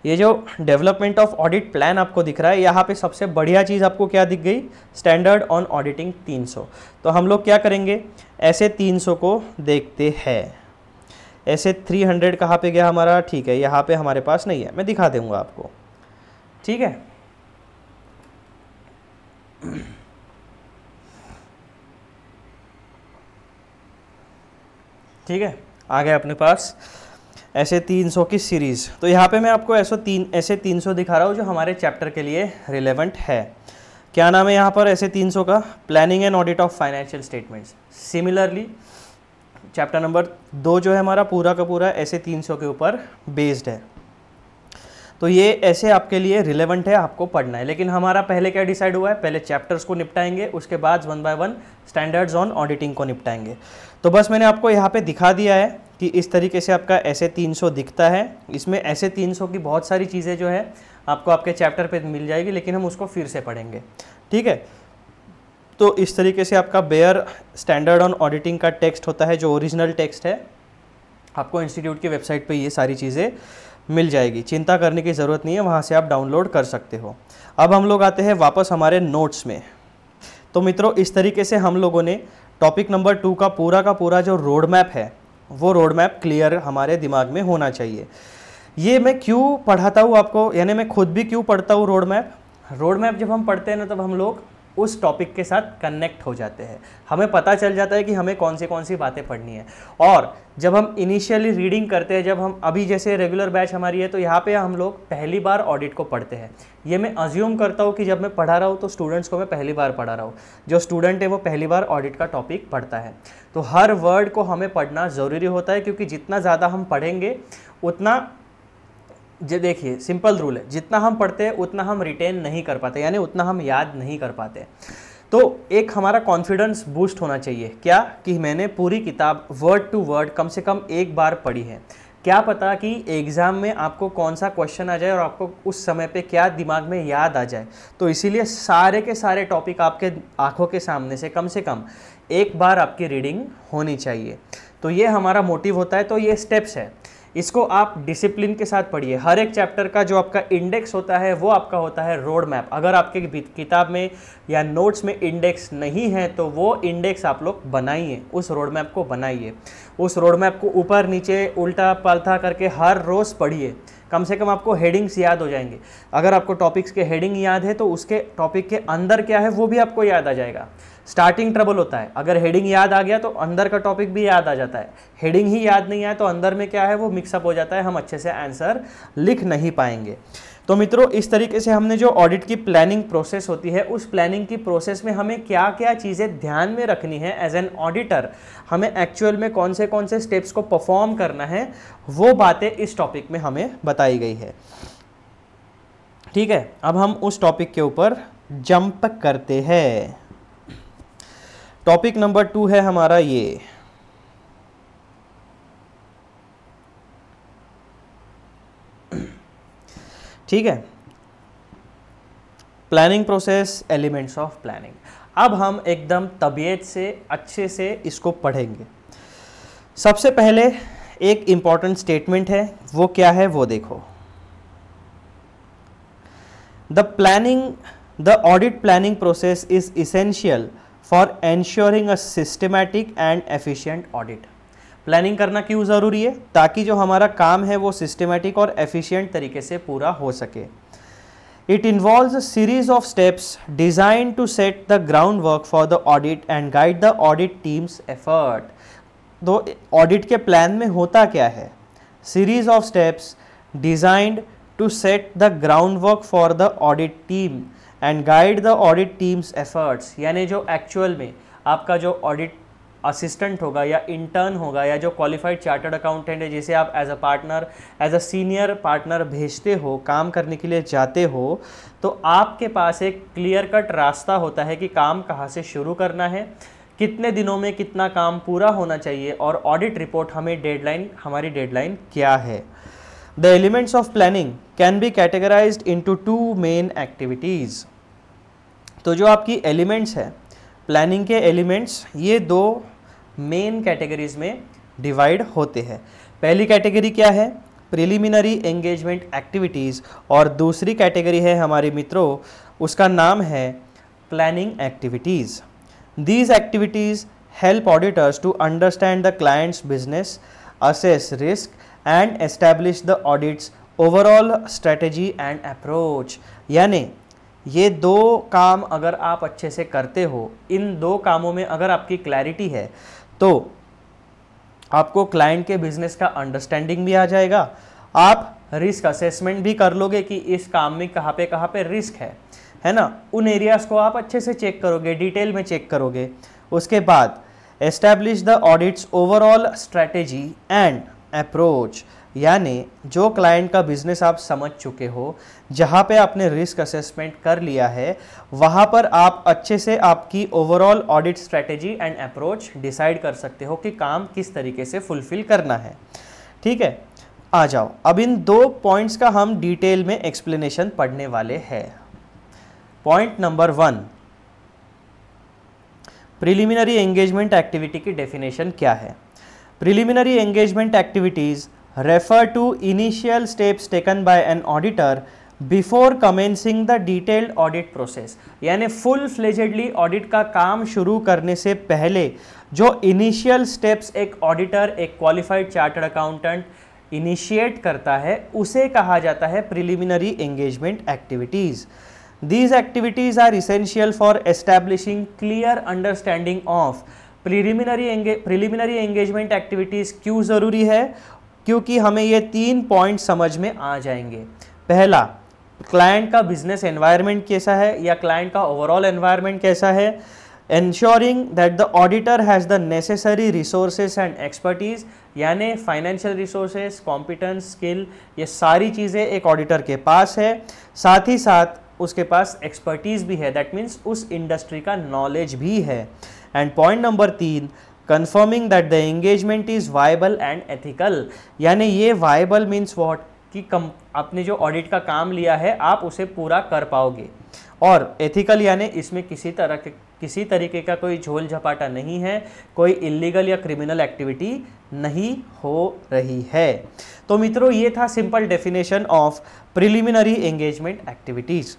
ये जो डेवलपमेंट ऑफ ऑडिट प्लान आपको दिख रहा है, यहाँ पे सबसे बढ़िया चीज़ आपको क्या दिख गई, स्टैंडर्ड ऑन ऑडिटिंग 300। तो हम लोग क्या करेंगे, ऐसे 300 को देखते हैं। ऐसे 300 कहाँ पे गया हमारा, ठीक है यहाँ पे हमारे पास नहीं है, मैं दिखा दूंगा आपको, ठीक है। ठीक है, आ गया अपने पास ऐसे 300 की सीरीज़। तो यहाँ पे मैं आपको ऐसे 300 दिखा रहा हूँ जो हमारे चैप्टर के लिए रिलेवेंट है। क्या नाम है यहाँ पर ऐसे 300 का, planning and audit of financial statements. Similarly chapter number 2 जो है हमारा पूरा का पूरा ऐसे 300 के ऊपर बेस्ड है। तो ये ऐसे आपके लिए रिलेवेंट है, आपको पढ़ना है। लेकिन हमारा पहले क्या डिसाइड हुआ है, पहले चैप्टर्स को निपटाएंगे, उसके बाद 1 बाय 1 स्टैंडर्ड्स ऑन ऑडिटिंग को निपटाएंगे। तो बस मैंने आपको यहाँ पे दिखा दिया है कि इस तरीके से आपका ऐसे 300 दिखता है। इसमें ऐसे 300 की बहुत सारी चीज़ें जो है आपको आपके चैप्टर पे मिल जाएगी, लेकिन हम उसको फिर से पढ़ेंगे, ठीक है। तो इस तरीके से आपका बेयर स्टैंडर्ड ऑन ऑडिटिंग का टेक्स्ट होता है, जो ओरिजिनल टेक्स्ट है। आपको इंस्टीट्यूट की वेबसाइट पे ये सारी चीज़ें मिल जाएगी, चिंता करने की ज़रूरत नहीं है, वहाँ से आप डाउनलोड कर सकते हो। अब हम लोग आते हैं वापस हमारे नोट्स में। तो मित्रों, इस तरीके से हम लोगों ने टॉपिक नंबर 2 का पूरा जो रोड मैप है, वो रोड मैप क्लियर हमारे दिमाग में होना चाहिए। ये मैं क्यों पढ़ाता हूँ आपको, यानी मैं खुद भी क्यों पढ़ता हूँ रोड मैप जब हम पढ़ते हैं ना, तब हम लोग उस टॉपिक के साथ कनेक्ट हो जाते हैं, हमें पता चल जाता है कि हमें कौन सी बातें पढ़नी है। और जब हम इनिशियली रीडिंग करते हैं, जब हम अभी जैसे रेगुलर बैच हमारी है, तो यहाँ पे हम लोग पहली बार ऑडिट को पढ़ते हैं। ये मैं अज्यूम करता हूँ कि जब मैं पढ़ा रहा हूँ तो स्टूडेंट्स को मैं पहली बार पढ़ा रहा हूँ, जो स्टूडेंट है वो पहली बार ऑडिट का टॉपिक पढ़ता है। तो हर वर्ड को हमें पढ़ना ज़रूरी होता है, क्योंकि जितना ज़्यादा हम पढ़ेंगे उतना, देखिए सिंपल रूल है, जितना हम पढ़ते हैं उतना हम रिटेन नहीं कर पाते, यानी उतना हम याद नहीं कर पाते। तो एक हमारा कॉन्फिडेंस बूस्ट होना चाहिए, क्या कि मैंने पूरी किताब वर्ड टू वर्ड कम से कम एक बार पढ़ी है। क्या पता कि एग्ज़ाम में आपको कौन सा क्वेश्चन आ जाए और आपको उस समय पे क्या दिमाग में याद आ जाए। तो इसीलिए सारे के सारे टॉपिक आपके आंखों के सामने से कम एक बार आपकी रीडिंग होनी चाहिए। तो ये हमारा मोटिव होता है। तो ये स्टेप्स है, इसको आप डिसिप्लिन के साथ पढ़िए। हर एक चैप्टर का जो आपका इंडेक्स होता है वो आपका होता है रोड मैप। अगर आपके किताब में या नोट्स में इंडेक्स नहीं है तो वो इंडेक्स आप लोग बनाइए, उस रोड मैप को बनाइए। उस रोड मैप को ऊपर नीचे उल्टा पाल्टा करके हर रोज़ पढ़िए, कम से कम आपको हेडिंग्स याद हो जाएंगे। अगर आपको टॉपिक्स के हेडिंग याद है तो उसके टॉपिक के अंदर क्या है वो भी आपको याद आ जाएगा। स्टार्टिंग ट्रबल होता है, अगर हेडिंग याद आ गया तो अंदर का टॉपिक भी याद आ जाता है। हेडिंग ही याद नहीं आया तो अंदर में क्या है वो मिक्सअप हो जाता है, हम अच्छे से आंसर लिख नहीं पाएंगे। तो मित्रों, इस तरीके से हमने जो ऑडिट की प्लानिंग प्रोसेस होती है, उस प्लानिंग की प्रोसेस में हमें क्या क्या चीज़ें ध्यान में रखनी है एज एन ऑडिटर, हमें एक्चुअल में कौन से स्टेप्स को परफॉर्म करना है, वो बातें इस टॉपिक में हमें बताई गई है। ठीक है, अब हम उस टॉपिक के ऊपर जंप करते हैं। टॉपिक नंबर 2 है हमारा ये, ठीक है, planning process, elements of planning. अब हम एकदम तबीयत से अच्छे से इसको पढ़ेंगे। सबसे पहले एक इंपॉर्टेंट स्टेटमेंट है, वो क्या है वो देखो। The audit planning process is essential for ensuring a systematic and efficient audit. Planning करना क्यों ज़रूरी है? ताकि जो हमारा काम है वो सिस्टमैटिक और एफिशिएंट तरीके से पूरा हो सके। It involves a series of steps designed to set the groundwork for the audit and guide the audit team's effort. तो ऑडिट के प्लान में होता क्या है? Series of steps designed to set the groundwork for the audit team and guide the audit team's efforts. यानी जो actual में आपका जो ऑडिट असिस्टेंट होगा या इंटर्न होगा या जो क्वालिफाइड चार्टर्ड अकाउंटेंट है, जिसे आप as a partner, as a senior partner भेजते हो, काम करने के लिए जाते हो, तो आपके पास एक क्लियर कट रास्ता होता है कि काम कहाँ से शुरू करना है, कितने दिनों में कितना काम पूरा होना चाहिए और ऑडिट रिपोर्ट हमारी डेडलाइन क्या है। The elements of planning can be categorised into 2 main activities. तो जो आपकी एलिमेंट्स है, प्लानिंग के एलिमेंट्स, ये 2 मेन कैटेगरीज में डिवाइड होते हैं। पहली कैटेगरी क्या है? प्रिलिमिनरी एंगेजमेंट एक्टिविटीज़, और दूसरी कैटेगरी है हमारे मित्रों, उसका नाम है planning activities. These activities help auditors to understand the client's business, assess risk and establish the audit's overall strategy and approach. यानी ये 2 काम अगर आप अच्छे से करते हो, इन 2 कामों में अगर आपकी क्लैरिटी है, तो आपको क्लाइंट के बिजनेस का अंडरस्टैंडिंग भी आ जाएगा, आप रिस्क असेसमेंट भी कर लोगे कि इस काम में कहाँ पे रिस्क है ना, उन एरियाज़ को आप अच्छे से चेक करोगे, डिटेल में चेक करोगे। उसके बाद establish the audit's overall strategy and approach, यानी जो क्लाइंट का बिजनेस आप समझ चुके हो, जहाँ पे आपने रिस्क असेसमेंट कर लिया है, वहाँ पर आप अच्छे से आपकी overall audit strategy and approach decide कर सकते हो कि काम किस तरीके से फुलफिल करना है। ठीक है, आ जाओ, अब इन 2 पॉइंट्स का हम डिटेल में एक्सप्लेनेशन पढ़ने वाले हैं। Point number 1, preliminary engagement activity की डेफिनेशन क्या है? Preliminary engagement activities refer to initial steps taken by an auditor before commencing the detailed audit process। यानी फुल फ्लेजेडली ऑडिट का काम शुरू करने से पहले जो इनिशियल स्टेप्स एक ऑडिटर, एक क्वालिफाइड चार्टर्ड अकाउंटेंट इनिशिएट करता है, उसे कहा जाता है preliminary engagement activities. These activities are essential for establishing clear understanding of preliminary engagement activities। क्यों ज़रूरी है? क्योंकि हमें ये 3 पॉइंट समझ में आ जाएंगे। पहला, क्लाइंट का बिजनेस एनवायरनमेंट कैसा है या क्लाइंट का ओवरऑल एनवायरनमेंट कैसा है। ensuring that the auditor has the necessary resources and expertise, यानी फाइनेंशियल रिसोर्सेज, कॉम्पिटेंस, स्किल, ये सारी चीज़ें एक ऑडिटर के पास है, साथ ही साथ उसके पास एक्सपर्टीज भी है, दैट मीन्स उस इंडस्ट्री का नॉलेज भी है। And point number 3, confirming that the engagement is viable and ethical, यानी ये वायबल मीन्स व्हाट कि आपने जो ऑडिट का काम लिया है आप उसे पूरा कर पाओगे, और एथिकल यानी इसमें किसी तरीके का कोई झोल झपाटा नहीं है, कोई इलीगल या क्रिमिनल एक्टिविटी नहीं हो रही है। तो मित्रों, ये था simple definition of preliminary engagement activities.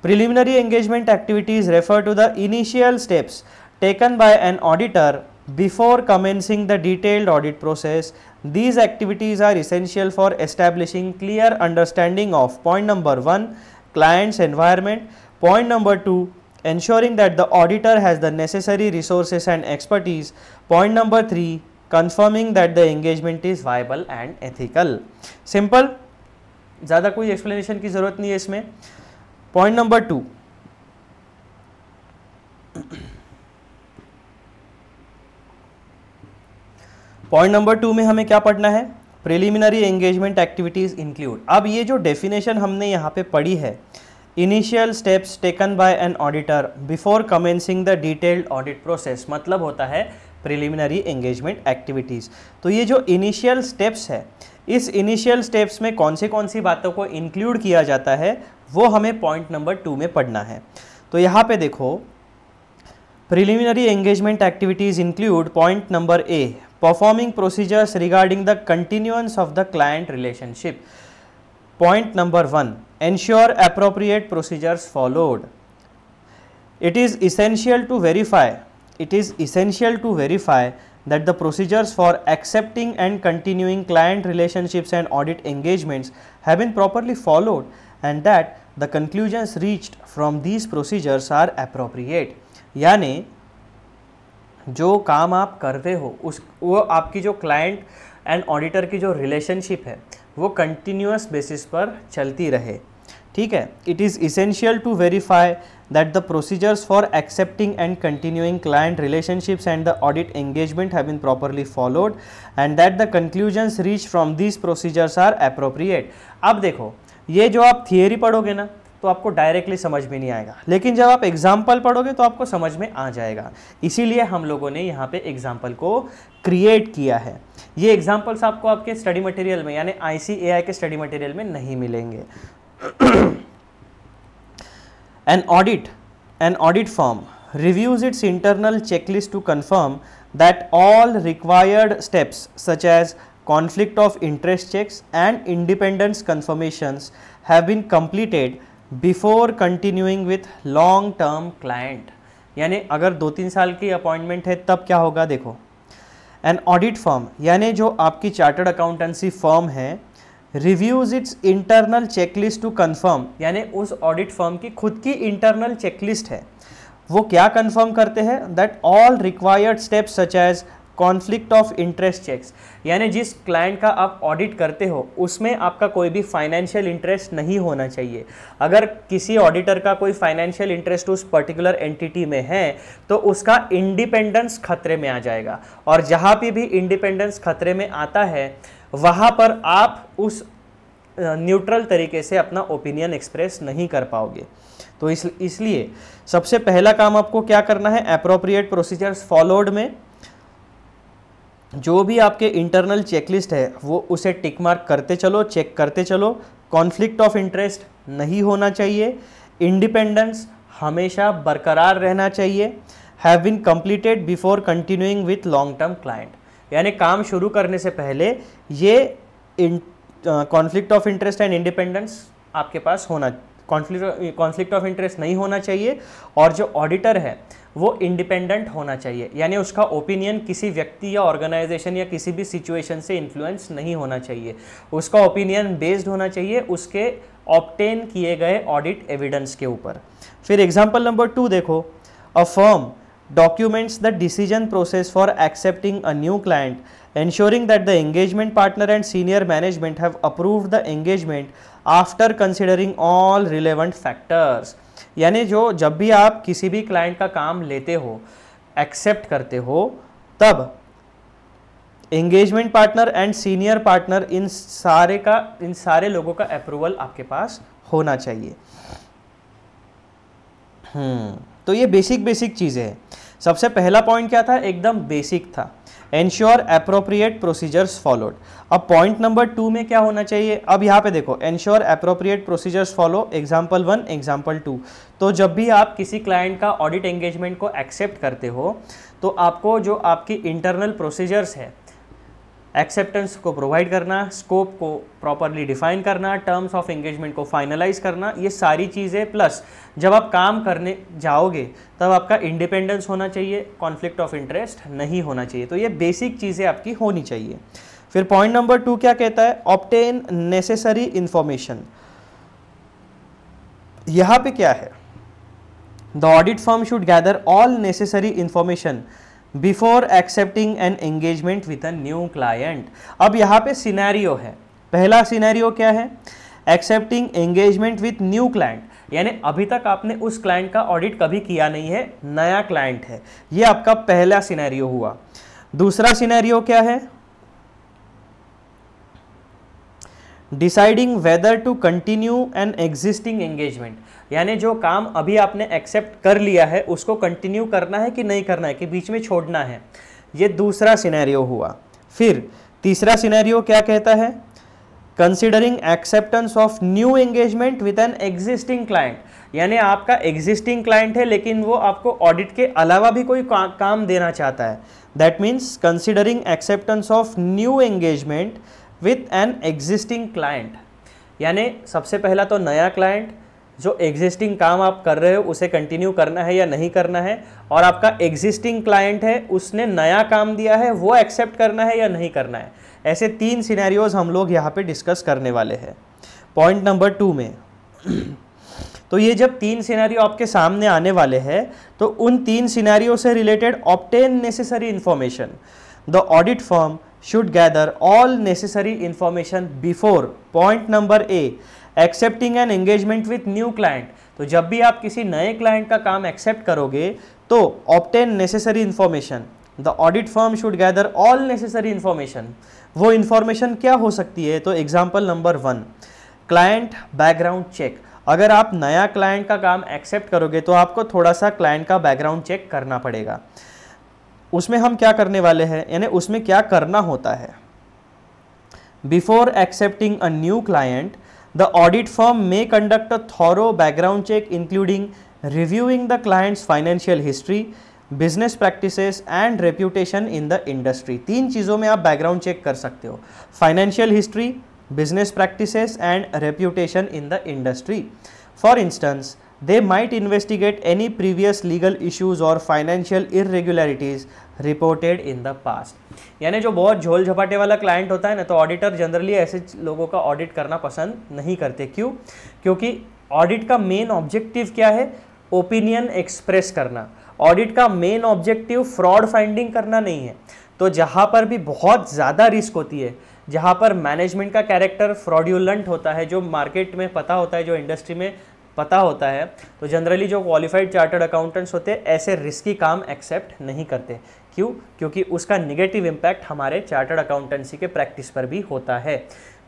Preliminary engagement activities refer to the initial steps taken by an auditor before commencing the detailed audit process. These activities are essential for establishing clear understanding of point number 1, client's environment, point number 2, ensuring that the auditor has the necessary resources and expertise, point number 3, confirming that the engagement is viable and ethical. Simple, ज़्यादा कोई explanation की ज़रूरत नहीं है इसमें। point number 2, point number 2 में हमें क्या पढ़ना है? Preliminary engagement activities include. अब ये जो डेफिनेशन हमने यहाँ पे पढ़ी है, initial steps taken by an auditor before commencing the detailed audit process, मतलब होता है प्रिलिमिनरी एंगेजमेंट एक्टिविटीज़। तो ये जो इनिशियल स्टेप्स है, इस इनिशियल स्टेप्स में कौन सी बातों को इंक्लूड किया जाता है वो हमें पॉइंट नंबर 2 में पढ़ना है। तो यहाँ पे देखो, preliminary engagement activities include point number A, performing procedures regarding the continuance of the client relationship. Point number 1, ensure appropriate procedures followed. It is essential to verify that the procedures for accepting and continuing client relationships and audit engagements have been properly followed and that the conclusions reached from these procedures are appropriate. यानी जो काम आप करते हो वो आपकी जो client and auditor की जो रिलेशनशिप है वो कंटिन्यूअस बेसिस पर चलती रहे, ठीक है. It is essential to verify that the procedures for accepting and continuing client relationships and the audit engagement have been properly followed and that the conclusions reached from these procedures are appropriate. अब देखो, ये जो आप theory पढ़ोगे ना तो आपको directly समझ में नहीं आएगा, लेकिन जब आप एग्जाम्पल पढ़ोगे तो आपको समझ में आ जाएगा. इसीलिए हम लोगों ने यहाँ पे एग्जाम्पल को क्रिएट किया है. ये एग्जाम्पल्स आपको आपके स्टडी मटेरियल में यानी ICAI के स्टडी मटेरियल में नहीं मिलेंगे. An audit firm reviews its internal checklist to confirm that all required steps such as conflict of interest checks and independence confirmations have been completed before continuing with long term client. यानी अगर 2-3 साल की appointment है तब क्या होगा, देखो. An audit firm यानी जो आपकी चार्टर्ड अकाउंटेंसी फर्म है reviews its internal checklist to confirm, यानी उस ऑडिट फर्म की खुद की इंटरनल चेकलिस्ट है, वो क्या कंफर्म करते हैं that all required steps such as conflict of interest checks, यानी जिस क्लाइंट का आप ऑडिट करते हो उसमें आपका कोई भी फाइनेंशियल इंटरेस्ट नहीं होना चाहिए. अगर किसी ऑडिटर का कोई फाइनेंशियल इंटरेस्ट उस पर्टिकुलर एंटिटी में है तो उसका इंडिपेंडेंस खतरे में आ जाएगा, और जहाँ पे भी इंडिपेंडेंस खतरे में आता है वहाँ पर आप उस न्यूट्रल तरीके से अपना ओपिनियन एक्सप्रेस नहीं कर पाओगे. तो इसलिए सबसे पहला काम आपको क्या करना है, एप्रोप्रिएट प्रोसीजर्स फॉलोड में जो भी आपके इंटरनल चेकलिस्ट है वो उसे टिक मार्क करते चलो, चेक करते चलो. कॉन्फ्लिक्ट ऑफ इंटरेस्ट नहीं होना चाहिए, इंडिपेंडेंस हमेशा बरकरार रहना चाहिए. Have been completed before continuing with long term client, यानी काम शुरू करने से पहले ये conflict of interest and independence आपके पास होना, कॉन्फ्लिक्ट ऑफ इंटरेस्ट नहीं होना चाहिए, और जो ऑडिटर है वो इंडिपेंडेंट होना चाहिए, यानी उसका ओपिनियन किसी व्यक्ति या ऑर्गेनाइजेशन या किसी भी सिचुएशन से इन्फ्लुएंस नहीं होना चाहिए. उसका ओपिनियन बेस्ड होना चाहिए उसके ऑब्टेन किए गए ऑडिट एविडेंस के ऊपर. फिर एग्जाम्पल नंबर 2 देखो. A firm documents the decision process for accepting a new client, ensuring that the engagement partner and senior management have approved the engagement after considering all relevant factors. यानी जो जब भी आप किसी भी क्लाइंट का काम लेते हो, एक्सेप्ट करते हो, तब engagement partner and senior partner in सारे लोगों का अप्रूवल आपके पास होना चाहिए. तो ये बेसिक चीज़ें हैं. सबसे पहला पॉइंट क्या था, एकदम बेसिक था, एंश्योर एप्रोप्रिएट प्रोसीजर्स फॉलोड. अब पॉइंट नंबर 2 में क्या होना चाहिए, अब यहाँ पे देखो, ensure appropriate procedures follow example 1 example 2. तो जब भी आप किसी क्लाइंट का ऑडिट एंगेजमेंट को एक्सेप्ट करते हो तो आपको जो आपकी इंटरनल प्रोसीजर्स है, एक्सेप्टेंस को प्रोवाइड करना, स्कोप को प्रॉपरली डिफाइन करना, टर्म्स ऑफ एंगेजमेंट को फाइनलाइज करना, ये सारी चीज़ें, प्लस जब आप काम करने जाओगे तब आपका इंडिपेंडेंस होना चाहिए, कॉन्फ्लिक्ट ऑफ इंटरेस्ट नहीं होना चाहिए. तो ये बेसिक चीज़ें आपकी होनी चाहिए. फिर पॉइंट नंबर 2 क्या कहता है, ऑब्टेन नेसेसरी इंफॉर्मेशन. यहाँ पे क्या है, the audit firm should gather all necessary information before accepting an engagement with a new client. अब यहाँ पे सिनेरियो है, पहला सिनेरियो क्या है, accepting engagement with new client, यानी अभी तक आपने उस क्लाइंट का ऑडिट कभी किया नहीं है, नया क्लाइंट है, ये आपका पहला सिनेरियो हुआ. दूसरा सिनेरियो क्या है, deciding whether to continue an existing engagement, यानी जो काम अभी आपने एक्सेप्ट कर लिया है उसको कंटिन्यू करना है कि नहीं करना है, कि बीच में छोड़ना है, ये दूसरा सिनेरियो हुआ. फिर तीसरा सिनेरियो क्या कहता है, considering acceptance of new engagement with an existing client, यानी आपका एग्जिस्टिंग क्लाइंट है लेकिन वो आपको ऑडिट के अलावा भी कोई काम देना चाहता है। That means considering acceptance of new engagement with an existing client. यानी सबसे पहला तो नया क्लाइंट, जो एग्जिस्टिंग काम आप कर रहे हो उसे कंटिन्यू करना है या नहीं करना है, और आपका एग्जिस्टिंग क्लाइंट है उसने नया काम दिया है वो एक्सेप्ट करना है या नहीं करना है। ऐसे 3 सिनेरियोज हम लोग यहाँ पे डिस्कस करने वाले हैं पॉइंट नंबर 2 में। तो ये जब 3 सिनेरियो आपके सामने आने वाले हैं तो उन 3 सिनेरियो से related obtain necessary information. The audit firm should gather all necessary information before point number A accepting an engagement with new client. तो जब भी आप किसी नए क्लाइंट का काम एक्सेप्ट करोगे तो obtain necessary information, the audit firm should gather all necessary information. वो इंफॉर्मेशन क्या हो सकती है? तो example number 1, client background check. अगर आप नया क्लाइंट का काम एक्सेप्ट करोगे तो आपको थोड़ा सा क्लाइंट का बैकग्राउंड चेक करना पड़ेगा। उसमें हम क्या करने वाले हैं, यानी उसमें क्या करना होता है? Before accepting a new client, the audit firm may conduct a thorough background check including reviewing the client's financial history, business practices and reputation in the industry। 3 चीज़ों में आप बैकग्राउंड चेक कर सकते हो, financial history, business practices and reputation in the industry। For instance, they might investigate any previous legal issues or financial irregularities reported in the past। यानी जो बहुत झोल झपाटे वाला क्लाइंट होता है ना, तो ऑडिटर जनरली ऐसे लोगों का ऑडिट करना पसंद नहीं करते। क्यों? क्योंकि ऑडिट का मेन ऑब्जेक्टिव क्या है? ओपिनियन एक्सप्रेस करना। ऑडिट का मेन ऑब्जेक्टिव फ्रॉड फाइंडिंग करना नहीं है। तो जहाँ पर भी बहुत ज़्यादा रिस्क होती है, जहाँ पर मैनेजमेंट का कैरेक्टर फ्रॉड्यूलेंट होता है, जो मार्केट में पता होता है, जो इंडस्ट्री में पता होता है, तो जनरली जो क्वालिफाइड चार्टर्ड अकाउंटेंट्स होते हैं ऐसे रिस्की काम एक्सेप्ट नहीं करते। क्यों? क्योंकि उसका नेगेटिव इम्पैक्ट हमारे चार्टर्ड अकाउंटेंसी के प्रैक्टिस पर भी होता है।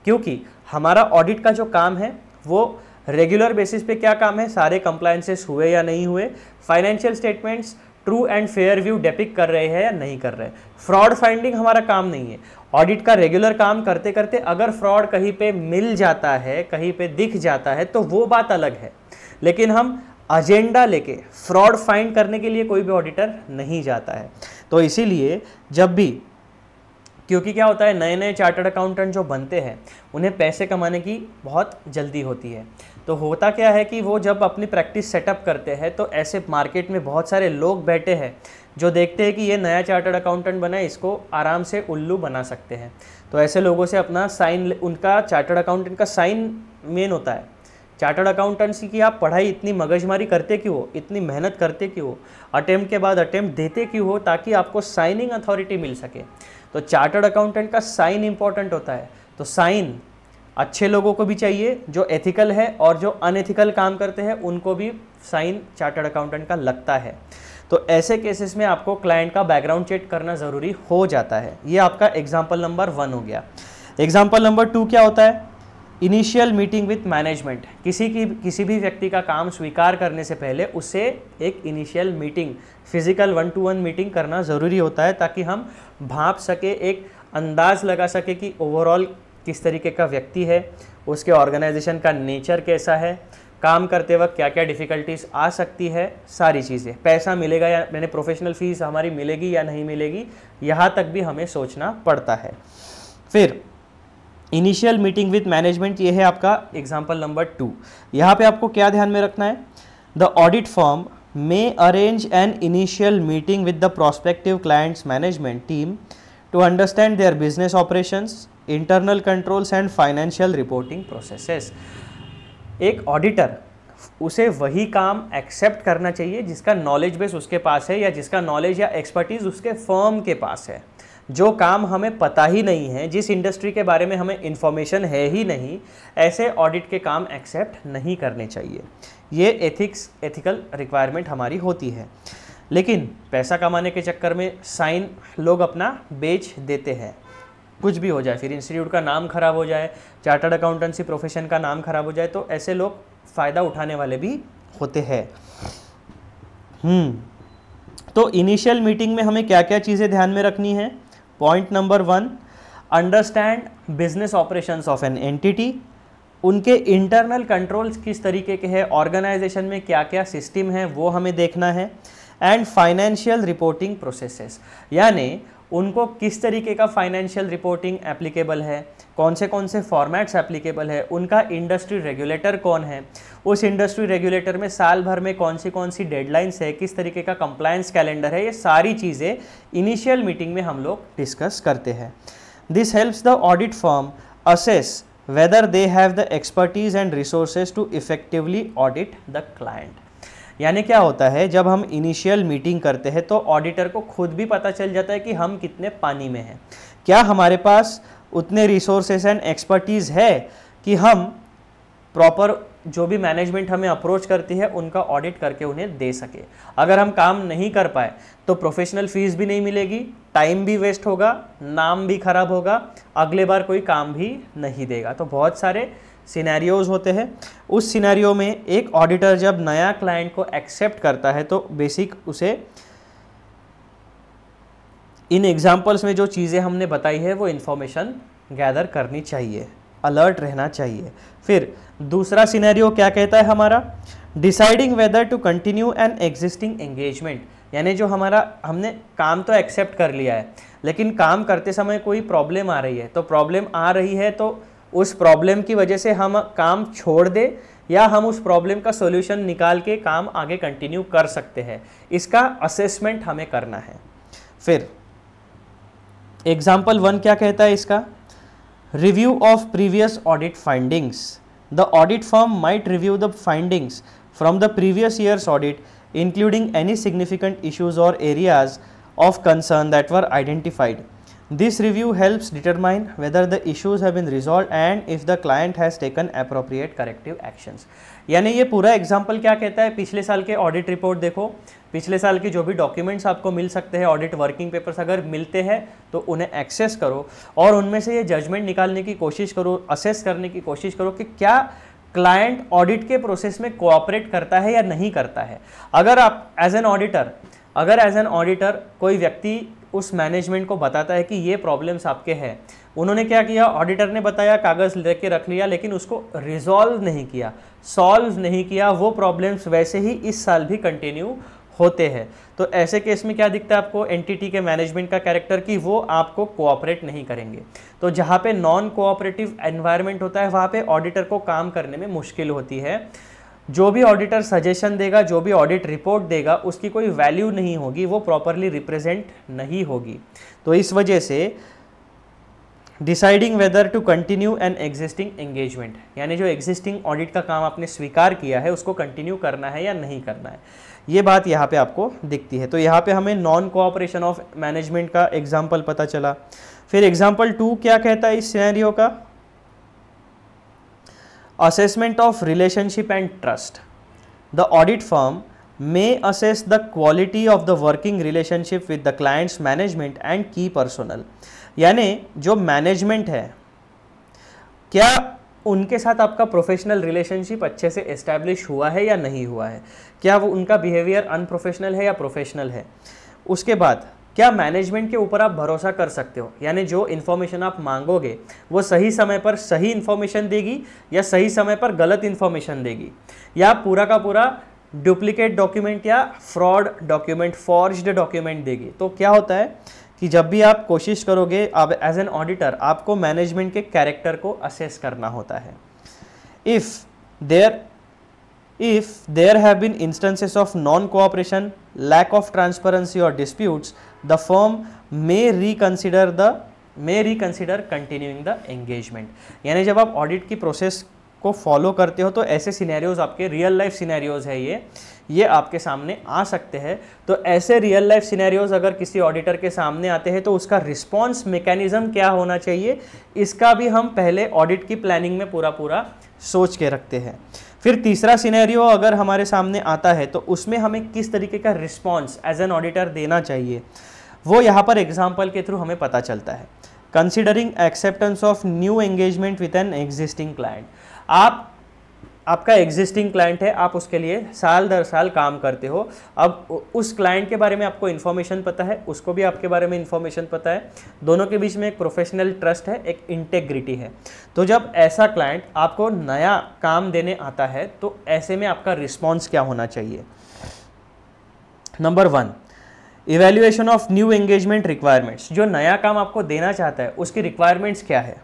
क्योंकि हमारा ऑडिट का जो काम है वो रेगुलर बेसिस पे क्या काम है? सारे कंप्लायंसेस हुए या नहीं हुए, financial statements true and fair view depict कर रहे हैं या नहीं कर रहे। फ्रॉड फाइंडिंग हमारा काम नहीं है। ऑडिट का रेगुलर काम करते करते अगर फ्रॉड कहीं पे मिल जाता है, कहीं पे दिख जाता है, तो वो बात अलग है। लेकिन हम एजेंडा लेके फ्रॉड फाइंड करने के लिए कोई भी ऑडिटर नहीं जाता है। तो इसीलिए जब भी, क्योंकि क्या होता है, नए नए चार्टर्ड अकाउंटेंट जो बनते हैं उन्हें पैसे कमाने की बहुत जल्दी होती है। तो होता क्या है कि वो जब अपनी प्रैक्टिस सेटअप करते हैं तो ऐसे मार्केट में बहुत सारे लोग बैठे हैं जो देखते हैं कि ये नया चार्टर्ड अकाउंटेंट बना है, इसको आराम से उल्लू बना सकते हैं। तो ऐसे लोगों से अपना साइन, उनका चार्टर्ड अकाउंटेंट का साइन मेन होता है। चार्टर्ड अकाउंटेंसी की आप पढ़ाई इतनी मगजमारी करते क्यों हो, इतनी मेहनत करते क्यों हो, अटेम्प्ट के बाद अटेम्प्ट देते क्यों हो? ताकि आपको साइनिंग अथॉरिटी मिल सके। तो चार्टर्ड अकाउंटेंट का साइन इंपॉर्टेंट होता है। तो साइन अच्छे लोगों को भी चाहिए, जो एथिकल है, और जो अनएथिकल काम करते हैं उनको भी साइन चार्टर्ड अकाउंटेंट का लगता है। तो ऐसे केसेस में आपको क्लाइंट का बैकग्राउंड चेक करना ज़रूरी हो जाता है। ये आपका एग्जाम्पल नंबर 1 हो गया। एग्जाम्पल नंबर 2 क्या होता है? Initial meeting with management. किसी भी व्यक्ति का काम स्वीकार करने से पहले उससे एक initial meeting, physical 1-to-1 meeting करना ज़रूरी होता है, ताकि हम भांप सके, एक अंदाज़ लगा सके कि ओवरऑल किस तरीके का व्यक्ति है, उसके ऑर्गेनाइजेशन का नेचर कैसा है, काम करते वक्त क्या क्या डिफ़िकल्टीज आ सकती है, सारी चीज़ें। पैसा मिलेगा या मैंने प्रोफेशनल फ़ीस हमारी मिलेगी या नहीं मिलेगी, यहाँ तक भी हमें सोचना पड़ता है। फिर इनिशियल मीटिंग विथ मैनेजमेंट, ये है आपका एग्जाम्पल नंबर 2। यहाँ पे आपको क्या ध्यान में रखना है? The audit firm may arrange an initial meeting with the prospective client's management team to understand their business operations, internal controls and financial reporting processes. एक ऑडिटर, उसे वही काम एक्सेप्ट करना चाहिए जिसका नॉलेज बेस उसके पास है, या जिसका नॉलेज या एक्सपर्टीज़ उसके फर्म के पास है। जो काम हमें पता ही नहीं है, जिस इंडस्ट्री के बारे में हमें इंफॉर्मेशन है ही नहीं, ऐसे ऑडिट के काम एक्सेप्ट नहीं करने चाहिए। ये एथिकल रिक्वायरमेंट हमारी होती है। लेकिन पैसा कमाने के चक्कर में साइन लोग अपना बेच देते हैं, कुछ भी हो जाए, फिर इंस्टीट्यूट का नाम खराब हो जाए, चार्टर्ड अकाउंटेंसी प्रोफेशन का नाम खराब हो जाए, तो ऐसे लोग फ़ायदा उठाने वाले भी होते हैं। तो इनिशियल मीटिंग में हमें क्या क्या चीज़ें ध्यान में रखनी है? Point number 1, understand business operations of an entity, उनके इंटरनल कंट्रोल्स किस तरीके के हैं, ऑर्गेनाइजेशन में क्या क्या सिस्टम है वो हमें देखना है। एंड फाइनेंशियल रिपोर्टिंग प्रोसेसेस, यानी उनको किस तरीके का फाइनेंशियल रिपोर्टिंग एप्लीकेबल है, कौन से फॉर्मेट्स एप्लीकेबल है, उनका इंडस्ट्री रेगुलेटर कौन है, उस इंडस्ट्री रेगुलेटर में साल भर में कौन सी डेडलाइंस है, किस तरीके का कंप्लायंस कैलेंडर है, ये सारी चीज़ें इनिशियल मीटिंग में हम लोग डिस्कस करते हैं। This helps the audit firm assess whether they have the expertise and resources to effectively audit the client। यानी क्या होता है, जब हम इनिशियल मीटिंग करते हैं तो ऑडिटर को खुद भी पता चल जाता है कि हम कितने पानी में हैं, क्या हमारे पास उतने रिसोर्सेस एंड एक्सपर्टीज़ है कि हम प्रॉपर जो भी मैनेजमेंट हमें अप्रोच करती है उनका ऑडिट करके उन्हें दे सके। अगर हम काम नहीं कर पाए तो प्रोफेशनल फीस भी नहीं मिलेगी, टाइम भी वेस्ट होगा, नाम भी खराब होगा, अगले बार कोई काम भी नहीं देगा। तो बहुत सारे सिनेरियोज होते हैं। उस सिनेरियो में एक ऑडिटर जब नया क्लाइंट को एक्सेप्ट करता है तो बेसिक उसे इन एग्जाम्पल्स में जो चीज़ें हमने बताई है वो इन्फॉर्मेशन गैदर करनी चाहिए, अलर्ट रहना चाहिए। फिर दूसरा सिनेरियो क्या कहता है हमारा, deciding whether to continue an existing engagement, यानी जो हमारा हमने काम तो एक्सेप्ट कर लिया है लेकिन काम करते समय कोई प्रॉब्लम आ रही है, तो प्रॉब्लम आ रही है तो उस प्रॉब्लम की वजह से हम काम छोड़ दे या हम उस प्रॉब्लम का सॉल्यूशन निकाल के काम आगे कंटिन्यू कर सकते हैं, इसका असेसमेंट हमें करना है। फिर एग्जाम्पल 1 क्या कहता है इसका, review of previous audit findings. The audit firm might review the findings from the previous year's audit, including any significant issues or areas of concern that were identified. This review helps determine whether the issues have been resolved and if the client has taken appropriate corrective actions. यानी ये पूरा example क्या कहता है, पिछले साल के audit report देखो, पिछले साल के जो भी डॉक्यूमेंट्स आपको मिल सकते हैं, ऑडिट वर्किंग पेपर्स अगर मिलते हैं तो उन्हें एक्सेस करो और उनमें से ये जजमेंट निकालने की कोशिश करो, असेस करने की कोशिश करो कि क्या क्लाइंट ऑडिट के प्रोसेस में कोऑपरेट करता है या नहीं करता है। अगर आप एज एन ऑडिटर कोई व्यक्ति उस मैनेजमेंट को बताता है कि ये प्रॉब्लम्स आपके हैं, उन्होंने क्या किया, ऑडिटर ने बताया, कागज़ लेके रख लिया, लेकिन उसको रिजॉल्व नहीं किया, सॉल्व नहीं किया, वो प्रॉब्लम्स वैसे ही इस साल भी कंटिन्यू होते हैं। तो ऐसे केस में क्या दिखता है आपको, एंटिटी के मैनेजमेंट का कैरेक्टर कि वो आपको कोऑपरेट नहीं करेंगे। तो जहाँ पे नॉन कोऑपरेटिव एनवायरनमेंट होता है वहाँ पे ऑडिटर को काम करने में मुश्किल होती है। जो भी ऑडिटर सजेशन देगा, जो भी ऑडिट रिपोर्ट देगा, उसकी कोई वैल्यू नहीं होगी, वो प्रॉपरली रिप्रेजेंट नहीं होगी। तो इस वजह से deciding whether to continue an existing engagement, यानी जो एग्जिस्टिंग ऑडिट का काम आपने स्वीकार किया है उसको कंटिन्यू करना है या नहीं करना है, ये बात यहाँ पे आपको दिखती है। तो यहाँ पे हमें नॉन कोऑपरेशन ऑफ मैनेजमेंट का एग्जाम्पल पता चला। फिर एग्जाम्पल 2 क्या कहता है इस सिनेरियो का, assessment of relationship and trust. The audit firm may assess the quality of the working relationship with the client's management and key personnel. यानी जो मैनेजमेंट है, क्या उनके साथ आपका प्रोफेशनल रिलेशनशिप अच्छे से एस्टैब्लिश हुआ है या नहीं हुआ है, क्या वो उनका बिहेवियर अनप्रोफेशनल है या प्रोफेशनल है। उसके बाद क्या मैनेजमेंट के ऊपर आप भरोसा कर सकते हो, यानी जो इन्फॉर्मेशन आप मांगोगे वो सही समय पर सही इन्फॉर्मेशन देगी या सही समय पर गलत इन्फॉर्मेशन देगी, या पूरा का पूरा डुप्लीकेट डॉक्यूमेंट या फ्रॉड डॉक्यूमेंट, फॉर्ज्ड डॉक्यूमेंट देगी। तो क्या होता है कि जब भी आप कोशिश करोगे, आप एज एन ऑडिटर आपको मैनेजमेंट के कैरेक्टर को असेस करना होता है। If there have been instances of non-cooperation, lack of transparency or disputes, the firm may reconsider continuing the engagement. यानी जब आप ऑडिट की प्रोसेस को फॉलो करते हो तो ऐसे सिनेरियोज, आपके रियल लाइफ सिनेरियोज है ये आपके सामने आ सकते हैं। तो ऐसे रियल लाइफ सिनेरियोज अगर किसी ऑडिटर के सामने आते हैं तो उसका रिस्पॉन्स मैकेनिज्म क्या होना चाहिए, इसका भी हम पहले ऑडिट की प्लानिंग में पूरा सोच के रखते हैं। फिर तीसरा सिनेरियो अगर हमारे सामने आता है तो उसमें हमें किस तरीके का रिस्पॉन्स एज एन ऑडिटर देना चाहिए, वो यहाँ पर एग्जाम्पल के थ्रू हमें पता चलता है। Considering acceptance of new engagement with an existing client, आपका एग्जिस्टिंग क्लाइंट है, आप उसके लिए साल दर साल काम करते हो। अब उस क्लाइंट के बारे में आपको इन्फॉर्मेशन पता है, उसको भी आपके बारे में इन्फॉर्मेशन पता है, दोनों के बीच में एक प्रोफेशनल ट्रस्ट है, एक इंटेग्रिटी है। तो जब ऐसा क्लाइंट आपको नया काम देने आता है तो ऐसे में आपका रिस्पॉन्स क्या होना चाहिए? Number 1, evaluation of new engagement requirements. जो नया काम आपको देना चाहता है उसकी रिक्वायरमेंट्स क्या है?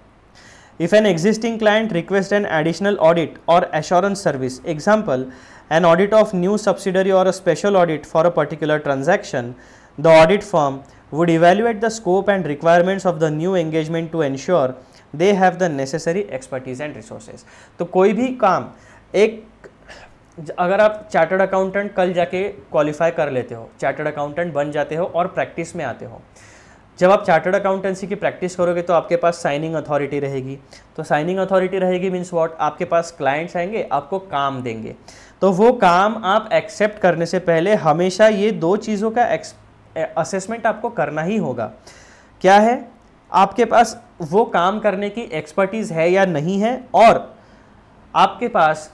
If an existing client requests an additional audit or assurance service, example, an audit of new subsidiary or a special audit for a particular transaction, the audit firm would evaluate the scope and requirements of the new engagement to ensure they have the necessary expertise and resources. तो कोई भी काम, अगर आप chartered accountant कल जाके qualify कर लेते हो, चार्टर्ड अकाउंटेंट बन जाते हो और प्रैक्टिस में आते हो, जब आप चार्टर्ड अकाउंटेंसी की प्रैक्टिस करोगे तो आपके पास साइनिंग अथॉरिटी रहेगी। तो साइनिंग अथॉरिटी रहेगी मीन्स व्हाट? आपके पास क्लाइंट्स आएंगे, आपको काम देंगे। तो वो काम आप एक्सेप्ट करने से पहले हमेशा ये 2 चीज़ों का असेसमेंट आपको करना ही होगा। क्या है? आपके पास वो काम करने की एक्सपर्टीज़ है या नहीं है, और आपके पास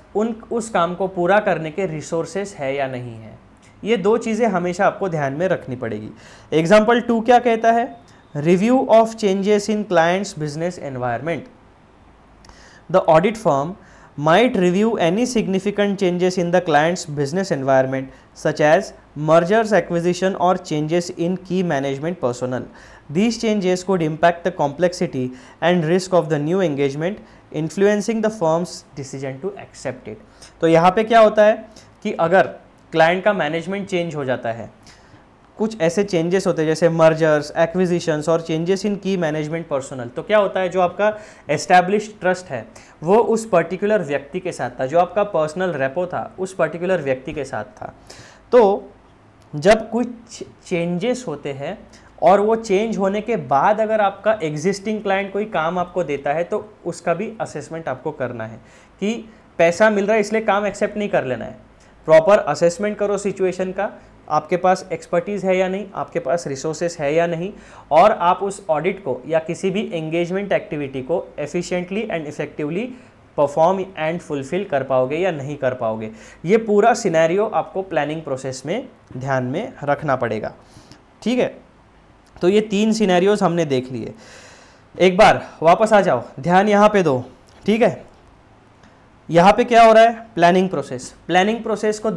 उस काम को पूरा करने के रिसोर्सेस है या नहीं है। ये 2 चीज़ें हमेशा आपको ध्यान में रखनी पड़ेगी। एग्जाम्पल 2 क्या कहता है? Review of changes in clients business environment. The audit firm might review any significant changes in the client's business environment such as mergers, acquisition or changes in key management personnel. These changes could impact the complexity and risk of the new engagement, influencing the firm's decision to accept it. तो यहाँ पे क्या होता है कि अगर client का management change हो जाता है, कुछ ऐसे चेंजेस होते हैं जैसे मर्जर्स, एक्विजिशंस और चेंजेस इन की मैनेजमेंट पर्सनल, तो क्या होता है, जो आपका एस्टैब्लिश्ड ट्रस्ट है वो उस पर्टिकुलर व्यक्ति के साथ था, जो आपका पर्सनल रेपो था उस पर्टिकुलर व्यक्ति के साथ था। तो जब कुछ चेंजेस होते हैं और वो चेंज होने के बाद अगर आपका एग्जिस्टिंग क्लाइंट कोई काम आपको देता है तो उसका भी असेसमेंट आपको करना है कि पैसा मिल रहा है इसलिए काम एक्सेप्ट नहीं कर लेना है। प्रॉपर असेसमेंट करो सिचुएशन का, आपके पास एक्सपर्टीज़ है या नहीं, आपके पास रिसोर्सेस है या नहीं, और आप उस ऑडिट को या किसी भी एंगेजमेंट एक्टिविटी को efficiently and effectively perform and fulfil कर पाओगे या नहीं कर पाओगे। ये पूरा सिनेरियो आपको प्लानिंग प्रोसेस में ध्यान में रखना पड़ेगा। ठीक है, तो ये 3 सिनेरियोज हमने देख लिए। एक बार वापस आ जाओ, ध्यान यहाँ पे दो। ठीक है, यहाँ पे क्या हो रहा है? Planning process. प्लानिंग प्रोसेस को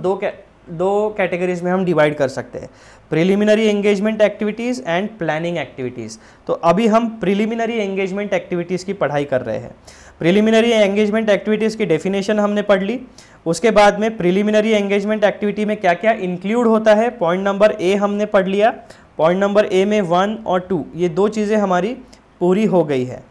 दो कैटेगरीज में हम डिवाइड कर सकते हैं, preliminary engagement activities and planning activities. तो अभी हम प्रिलिमिनरी एंगेजमेंट एक्टिविटीज़ की पढ़ाई कर रहे हैं। प्रिलिमिनरी एंगेजमेंट एक्टिविटीज़ की डेफिनेशन हमने पढ़ ली, उसके बाद में प्रिलिमिनरी एंगेजमेंट एक्टिविटी में क्या क्या इंक्लूड होता है, पॉइंट नंबर ए हमने पढ़ लिया। पॉइंट नंबर ए में 1 और 2 ये 2 चीज़ें हमारी पूरी हो गई है।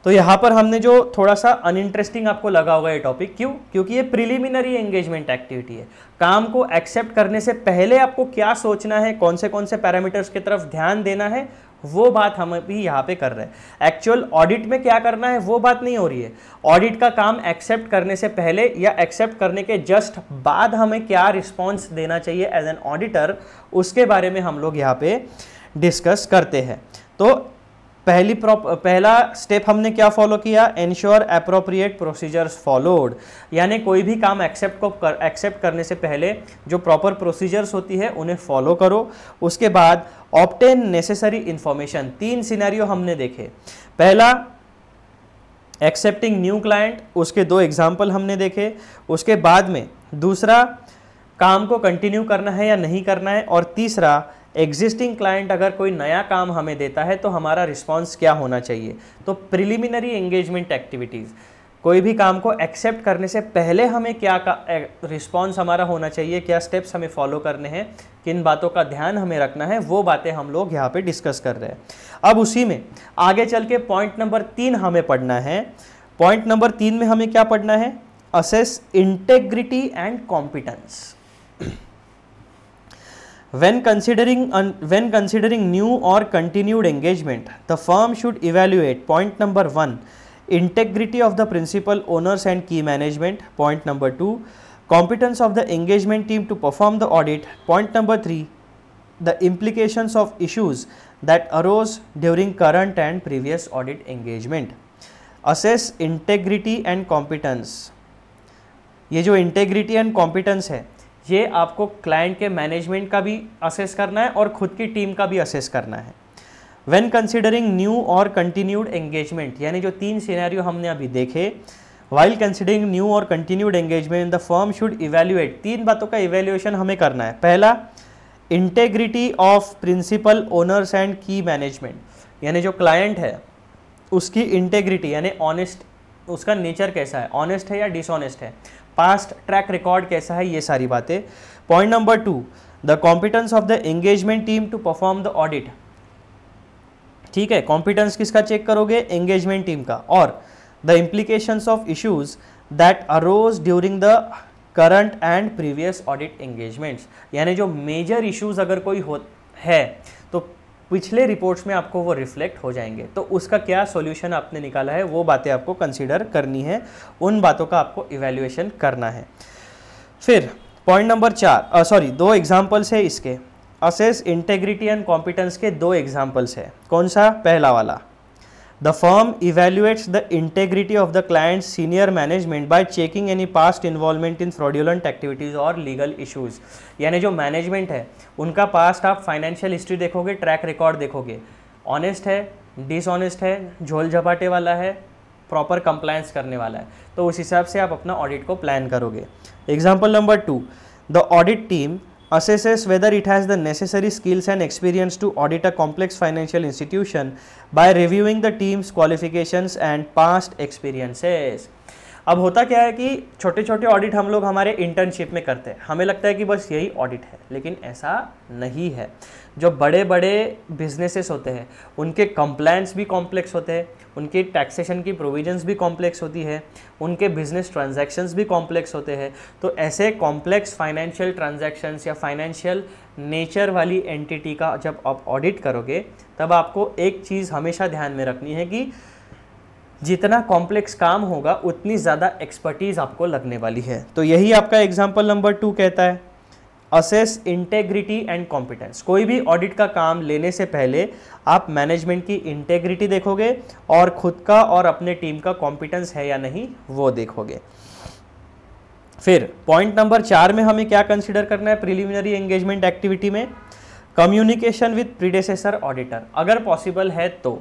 तो यहाँ पर हमने जो थोड़ा सा अनइंटरेस्टिंग आपको लगा होगा ये टॉपिक, क्यों? क्योंकि ये प्रिलिमिनरी एंगेजमेंट एक्टिविटी है। काम को एक्सेप्ट करने से पहले आपको क्या सोचना है, कौन से पैरामीटर्स की तरफ ध्यान देना है, वो बात हम अभी यहाँ पे कर रहे हैं। एक्चुअल ऑडिट में क्या करना है वो बात नहीं हो रही है। ऑडिट का काम एक्सेप्ट करने से पहले या एक्सेप्ट करने के जस्ट बाद हमें क्या रिस्पॉन्स देना चाहिए एज एन ऑडिटर, उसके बारे में हम लोग यहाँ पे डिस्कस करते हैं। तो पहला स्टेप हमने क्या फॉलो किया? एंश्योर एप्रोप्रिएट प्रोसीजर्स फॉलोड, यानी कोई भी काम एक्सेप्ट करने से पहले जो प्रॉपर प्रोसीजर्स होती है उन्हें फॉलो करो। उसके बाद ऑब्टेन नेसेसरी इंफॉर्मेशन। 3 सिनेरियो हमने देखे। पहला एक्सेप्टिंग न्यू क्लाइंट, उसके 2 एग्जाम्पल हमने देखे। उसके बाद में दूसरा काम को कंटिन्यू करना है या नहीं करना है, और तीसरा एग्जिस्टिंग क्लाइंट अगर कोई नया काम हमें देता है तो हमारा रिस्पांस क्या होना चाहिए। तो प्रिलिमिनरी एंगेजमेंट एक्टिविटीज़, कोई भी काम को एक्सेप्ट करने से पहले हमें क्या रिस्पांस हमारा होना चाहिए, क्या स्टेप्स हमें फॉलो करने हैं, किन बातों का ध्यान हमें रखना है, वो बातें हम लोग यहाँ पे डिस्कस कर रहे हैं। अब उसी में आगे चल के पॉइंट नंबर 3 हमें पढ़ना है। पॉइंट नंबर 3 में हमें क्या पढ़ना है? Assess integrity and competence. When considering new or continued engagement, the firm should evaluate point number 1, integrity of the principal owners and key management. Point number 2, competence of the engagement team to perform the audit. Point number 3, the implications of issues that arose during current and previous audit engagement. Assess integrity and competence. ये जो integrity and competence है ये आपको client के management का भी assess करना है और खुद की टीम का भी असेस करना है। व्हेन कंसिडरिंग न्यू और कंटिन्यूड एंगेजमेंट, यानी जो 3 सिनेरियो हमने अभी देखे, वाइल कंसिडरिंग न्यू और continued engagement the firm should evaluate, 3 बातों का इवेल्युएशन हमें करना है। पहला, integrity of principal owners and key management, यानी जो क्लाइंट है उसकी इंटेग्रिटी यानी ऑनेस्ट, उसका नेचर कैसा है, ऑनेस्ट है या डिसऑनेस्ट है, पास्ट ट्रैक रिकॉर्ड कैसा है, ये सारी बातें। Point number 2, the competence of the engagement team to perform the audit. ठीक है, कॉम्पिटेंस किसका चेक करोगे, एंगेजमेंट टीम का। और the implications of issues that arose during the current and previous audit engagements, यानी जो मेजर इश्यूज अगर कोई है तो पिछले रिपोर्ट्स में आपको वो रिफ्लेक्ट हो जाएंगे, तो उसका क्या सॉल्यूशन आपने निकाला है वो बातें आपको कंसीडर करनी है, उन बातों का आपको इवैल्यूएशन करना है। फिर पॉइंट नंबर 4, 2 एग्जाम्पल्स है इसके, असेस इंटेग्रिटी एंड कॉम्पिटेंस के 2 एग्जाम्पल्स है। कौन सा, पहला वाला, the firm evaluates the integrity of the client senior management by checking any past involvement in fraudulent activities और लीगल इश्यूज़, यानी जो मैनेजमेंट है उनका पास्ट आप फाइनेंशियल हिस्ट्री देखोगे, ट्रैक रिकॉर्ड देखोगे, ऑनेस्ट है, डिसऑनेस्ट है, झोल झपाटे वाला है, प्रॉपर कंप्लायंस करने वाला है, तो उस हिसाब से आप अपना ऑडिट को प्लान करोगे। Example number 2, the audit team assesses whether it has the necessary skills and experience to audit a complex financial institution by reviewing the team's qualifications and past experiences। अब होता क्या है कि छोटे छोटे ऑडिट हम लोग हमारे इंटर्नशिप में करते हैं, हमें लगता है कि बस यही ऑडिट है, लेकिन ऐसा नहीं है। जो बड़े बड़े बिजनेसेस होते हैं उनके कंप्लायंस भी कॉम्प्लेक्स होते हैं, उनकी टैक्सेशन की प्रोविजंस भी कॉम्प्लेक्स होती है, उनके बिजनेस ट्रांजैक्शंस भी कॉम्प्लेक्स होते हैं। तो ऐसे कॉम्प्लेक्स फाइनेंशियल ट्रांजैक्शंस या फाइनेंशियल नेचर वाली एंटिटी का जब आप ऑडिट करोगे तब आपको एक चीज़ हमेशा ध्यान में रखनी है कि जितना कॉम्प्लेक्स काम होगा उतनी ज़्यादा एक्सपर्टीज़ आपको लगने वाली है। तो यही आपका एग्जाम्पल नंबर 2 कहता है, असेस इंटेग्रिटी एंड कॉम्पिटेंस। कोई भी ऑडिट का काम लेने से पहले आप मैनेजमेंट की इंटेग्रिटी देखोगे और खुद का और अपने टीम का कॉम्पिटेंस है या नहीं वो देखोगे। फिर पॉइंट नंबर 4 में हमें क्या कंसीडर करना है प्रिलिमिनरी एंगेजमेंट एक्टिविटी में, कम्युनिकेशन विद प्रीडेसेसर ऑडिटर, अगर पॉसिबल है तो,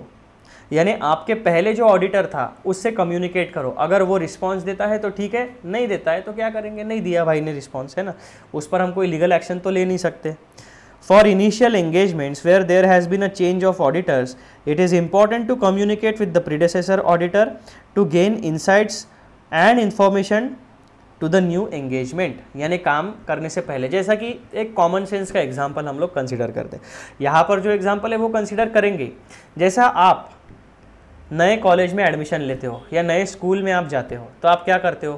यानी आपके पहले जो ऑडिटर था उससे कम्युनिकेट करो। अगर वो रिस्पांस देता है तो ठीक है, नहीं देता है तो क्या करेंगे, नहीं दिया भाई ने रिस्पांस, है ना, उस पर हम कोई लीगल एक्शन तो ले नहीं सकते। For initial engagements where there has been a change of auditors it is important to communicate with the predecessor auditor to gain insights and information to the new engagement, यानी काम करने से पहले। जैसा कि एक कॉमन सेंस का example हम लोग कंसिडर करते हैं, यहाँ पर जो एग्जाम्पल है वो कंसिडर करेंगे। जैसा आप नए कॉलेज में एडमिशन लेते हो या नए स्कूल में आप जाते हो तो आप क्या करते हो,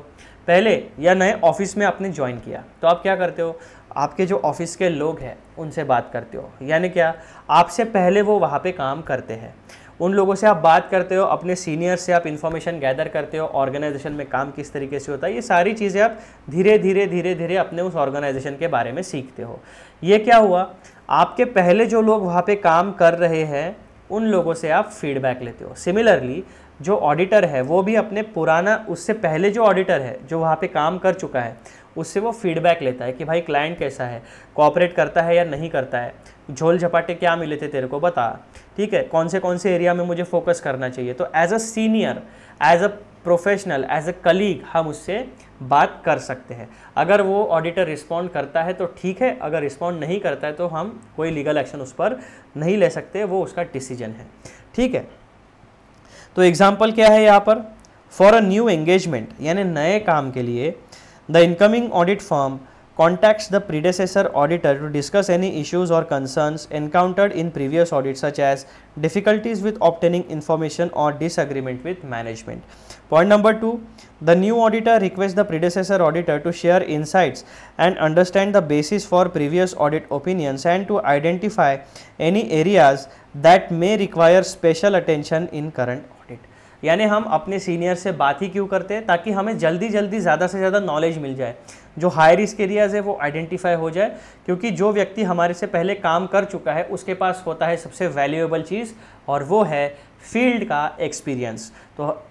पहले या नए ऑफिस में आपने ज्वाइन किया तो आप क्या करते हो, आपके जो ऑफिस के लोग हैं उनसे बात करते हो, यानी क्या, आपसे पहले वो वहाँ पे काम करते हैं, उन लोगों से आप बात करते हो, अपने सीनियर से आप इन्फॉर्मेशन गैदर करते हो, ऑर्गेनाइजेशन में काम किस तरीके से होता है, ये सारी चीज़ें आप धीरे धीरे अपने उस ऑर्गेनाइजेशन के बारे में सीखते हो। ये क्या हुआ, आपके पहले जो लोग वहाँ पे काम कर रहे हैं उन लोगों से आप फीडबैक लेते हो। सिमिलरली जो ऑडिटर है वो भी अपने पुराना, उससे पहले जो ऑडिटर है जो वहाँ पे काम कर चुका है उससे वो फीडबैक लेता है कि भाई क्लाइंट कैसा है, कोऑपरेट करता है या नहीं करता है, झोल झपाटे क्या मिले थे तेरे को बता, ठीक है, कौन से एरिया में मुझे फोकस करना चाहिए। तो as a senior, as a professional, as a colleague हम उससे बात कर सकते हैं। अगर वो ऑडिटर रिस्पॉन्ड करता है तो ठीक है, अगर रिस्पॉन्ड नहीं करता है तो हम कोई लीगल एक्शन उस पर नहीं ले सकते, वो उसका डिसीजन है, ठीक है। तो एग्जाम्पल क्या है यहाँ पर, फॉर अ न्यू एंगेजमेंट, यानी नए काम के लिए the incoming audit firm contacts the predecessor auditor to discuss any issues or concerns encountered in previous audits such as difficulties with obtaining information or disagreement with management. Point number 2, the new auditor requests the predecessor auditor to share insights and understand the basis for previous audit opinions and to identify any areas that may require special attention in current audit. यानी हम अपने senior से बात ही क्यों करते हैं, ताकि हमें जल्दी जल्दी ज़्यादा से ज़्यादा नॉलेज मिल जाए, जो हाई रिस्क एरियाज़ है वो आइडेंटिफाई हो जाए, क्योंकि जो व्यक्ति हमारे से पहले काम कर चुका है उसके पास होता है सबसे वैल्यूएबल चीज़, और वो है फील्ड का एक्सपीरियंस। तो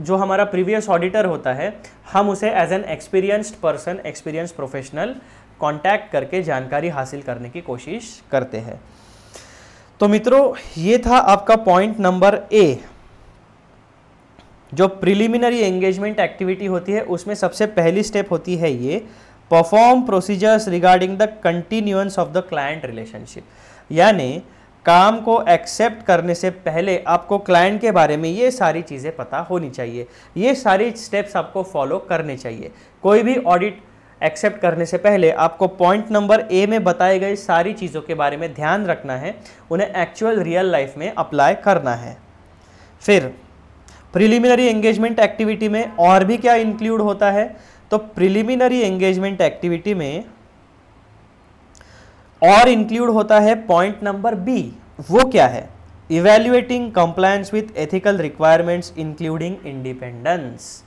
जो हमारा प्रीवियस ऑडिटर होता है, हम उसे as an experienced person, experience professional contact करके जानकारी हासिल करने की कोशिश करते हैं। तो मित्रों, ये था आपका पॉइंट नंबर ए। जो प्रिलिमिनरी एंगेजमेंट एक्टिविटी होती है उसमें सबसे पहली स्टेप होती है ये, perform procedures regarding the continuance of the client relationship. यानी काम को एक्सेप्ट करने से पहले आपको क्लाइंट के बारे में ये सारी चीज़ें पता होनी चाहिए, ये सारी स्टेप्स आपको फॉलो करने चाहिए। कोई भी ऑडिट एक्सेप्ट करने से पहले आपको पॉइंट नंबर ए में बताए गए सारी चीज़ों के बारे में ध्यान रखना है, उन्हें एक्चुअल रियल लाइफ में अप्लाई करना है। फिर प्रिलिमिनरी एंगेजमेंट एक्टिविटी में और भी क्या इंक्लूड होता है, तो प्रिलिमिनरी एंगेजमेंट एक्टिविटी में और इंक्लूड होता है पॉइंट नंबर बी। वो क्या है? Evaluating compliance with ethical requirements including independence.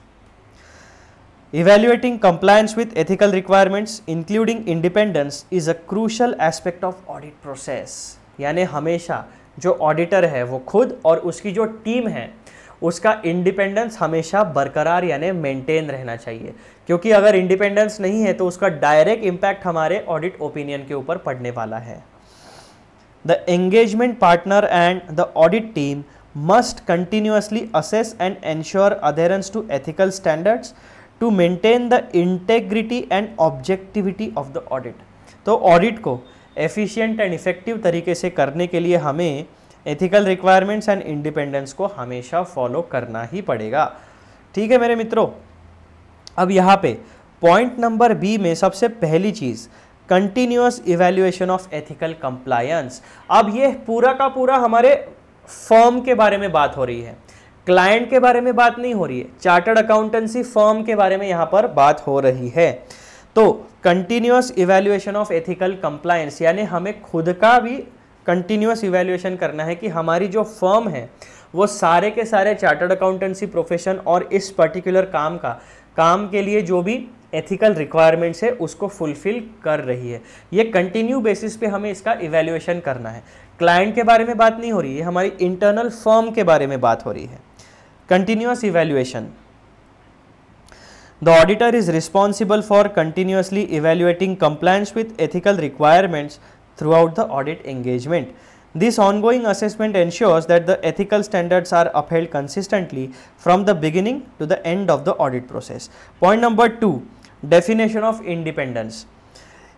Evaluating compliance with ethical requirements including independence is a crucial aspect of audit process। यानी हमेशा जो ऑडिटर है वो खुद और उसकी जो टीम है उसका इंडिपेंडेंस हमेशा बरकरार यानी मेंटेन रहना चाहिए, क्योंकि अगर इंडिपेंडेंस नहीं है तो उसका डायरेक्ट इम्पैक्ट हमारे ऑडिट ओपिनियन के ऊपर पड़ने वाला है। The engagement partner and the audit team must continuously assess and ensure adherence to ethical standards to maintain the integrity and objectivity of the audit. तो ऑडिट को एफिशिएंट एंड इफेक्टिव तरीके से करने के लिए हमें एथिकल रिक्वायरमेंट्स एंड इंडिपेंडेंस को हमेशा फॉलो करना ही पड़ेगा। ठीक है मेरे मित्रों, अब यहाँ पे पॉइंट नंबर बी में सबसे पहली चीज़ continuous evaluation of ethical compliance. अब ये पूरा का पूरा हमारे फर्म के बारे में बात हो रही है, क्लाइंट के बारे में बात नहीं हो रही है, चार्टर्ड अकाउंटेंसी फर्म के बारे में यहाँ पर बात हो रही है। तो continuous evaluation of ethical compliance यानी हमें खुद का भी कंटिन्यूअस इवैल्यूएशन करना है कि हमारी जो फर्म है वो सारे के सारे चार्टर्ड अकाउंटेंसी प्रोफेशन और इस पर्टिकुलर काम के लिए जो भी एथिकल रिक्वायरमेंट्स है उसको फुलफिल कर रही है। ये कंटिन्यू बेसिस पे हमें इसका इवैल्यूएशन करना है। क्लाइंट के बारे में बात नहीं हो रही है, हमारी इंटरनल फर्म के बारे में बात हो रही है। Continuous evaluation. The auditor is responsible for continuously evaluating compliance with ethical requirements throughout the audit engagement. This ongoing assessment ensures that the ethical standards are upheld consistently from the beginning to the end of the audit process. Point number 2, definition of independence.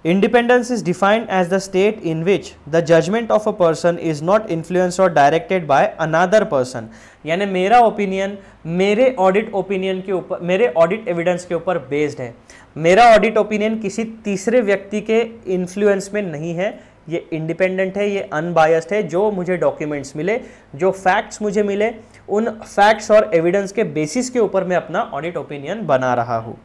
Independence is defined as the state in which the judgment of a person is not influenced or directed by another person। यानी मेरा opinion मेरे audit opinion के ऊपर, मेरे audit evidence के ऊपर based है। मेरा ऑडिट ओपिनियन किसी तीसरे व्यक्ति के इन्फ्लुएंस में नहीं है, ये इंडिपेंडेंट है, ये अनबायस्ड है। जो मुझे डॉक्यूमेंट्स मिले, जो फैक्ट्स मुझे मिले, उन फैक्ट्स और एविडेंस के बेसिस के ऊपर मैं अपना ऑडिट ओपिनियन बना रहा हूँ।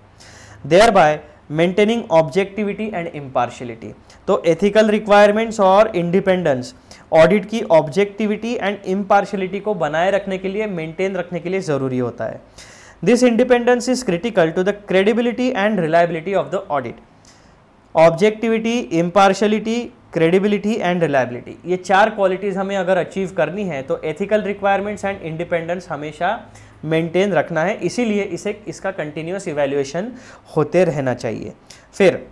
Thereby maintaining objectivity and impartiality. तो एथिकल रिक्वायरमेंट्स और इंडिपेंडेंस ऑडिट की ऑब्जेक्टिविटी एंड इम्पार्शियलिटी को बनाए रखने के लिए, मेंटेन रखने के लिए ज़रूरी होता है। This independence is critical to the credibility and reliability of the audit. Objectivity, impartiality, credibility and reliability, ये चार क्वालिटीज़ हमें अगर अचीव करनी है तो एथिकल रिक्वायरमेंट्स एंड इंडिपेंडेंस हमेशा मेंटेन रखना है, इसीलिए इसका कंटिन्यूअस इवैल्यूएशन होते रहना चाहिए। फिर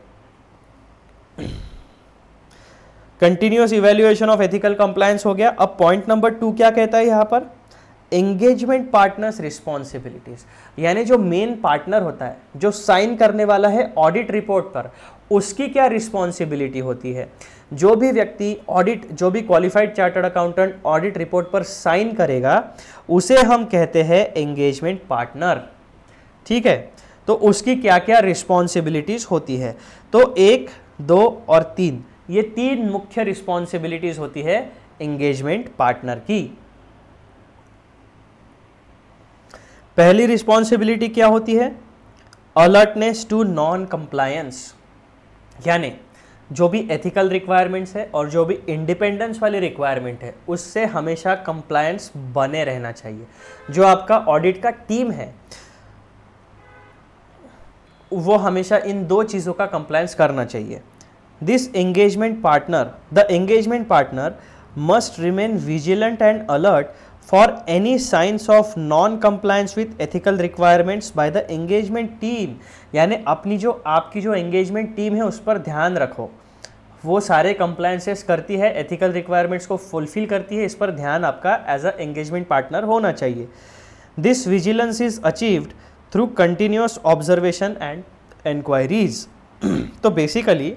continuous evaluation of ethical compliance हो गया। अब पॉइंट नंबर 2 क्या कहता है यहाँ पर? Engagement partners responsibilities. यानी जो मेन पार्टनर होता है, जो साइन करने वाला है ऑडिट रिपोर्ट पर, उसकी क्या रिस्पॉन्सिबिलिटी होती है। जो भी व्यक्ति जो भी qualified chartered accountant audit report पर साइन करेगा उसे हम कहते हैं एंगेजमेंट पार्टनर। ठीक है, तो उसकी क्या क्या रिस्पॉन्सिबिलिटीज होती है? तो 1, 2 और 3, ये 3 मुख्य रिस्पॉन्सिबिलिटीज होती है एंगेजमेंट पार्टनर की। पहली रिस्पॉन्सिबिलिटी क्या होती है? Alertness to non compliance. यानी जो भी एथिकल रिक्वायरमेंट्स है और जो भी इंडिपेंडेंस वाली रिक्वायरमेंट है उससे हमेशा कंप्लायंस बने रहना चाहिए। जो आपका ऑडिट का टीम है वो हमेशा इन दो चीज़ों का कंप्लायंस करना चाहिए। This engagement partner, the engagement partner must remain vigilant and alert for any science of non compliance with ethical requirements bye the engagement team. यानी अपनी जो आपकी जो एंगेजमेंट टीम है उस पर ध्यान रखो, वो सारे कंप्लायंसेस करती है, एथिकल रिक्वायरमेंट्स को फुलफिल करती है, इस पर ध्यान आपका एज अ एंगेजमेंट पार्टनर होना चाहिए। This vigilance is achieved through continuous observation and inquiries. तो बेसिकली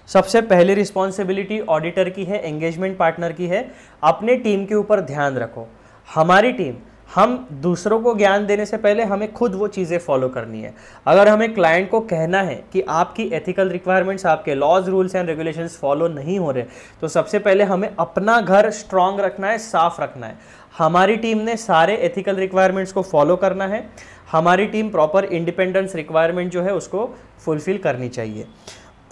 सबसे पहली रिस्पॉन्सिबिलिटी ऑडिटर की है, एंगेजमेंट पार्टनर की है, अपने टीम के ऊपर ध्यान रखो। हमारी टीम, हम दूसरों को ज्ञान देने से पहले हमें खुद वो चीज़ें फॉलो करनी है। अगर हमें क्लाइंट को कहना है कि आपकी एथिकल रिक्वायरमेंट्स, आपके laws, rules and regulations follow नहीं हो रहे, तो सबसे पहले हमें अपना घर स्ट्रांग रखना है, साफ रखना है। हमारी टीम ने सारे एथिकल रिक्वायरमेंट्स को फॉलो करना है, हमारी टीम प्रॉपर इंडिपेंडेंस रिक्वायरमेंट जो है उसको फुलफिल करनी चाहिए।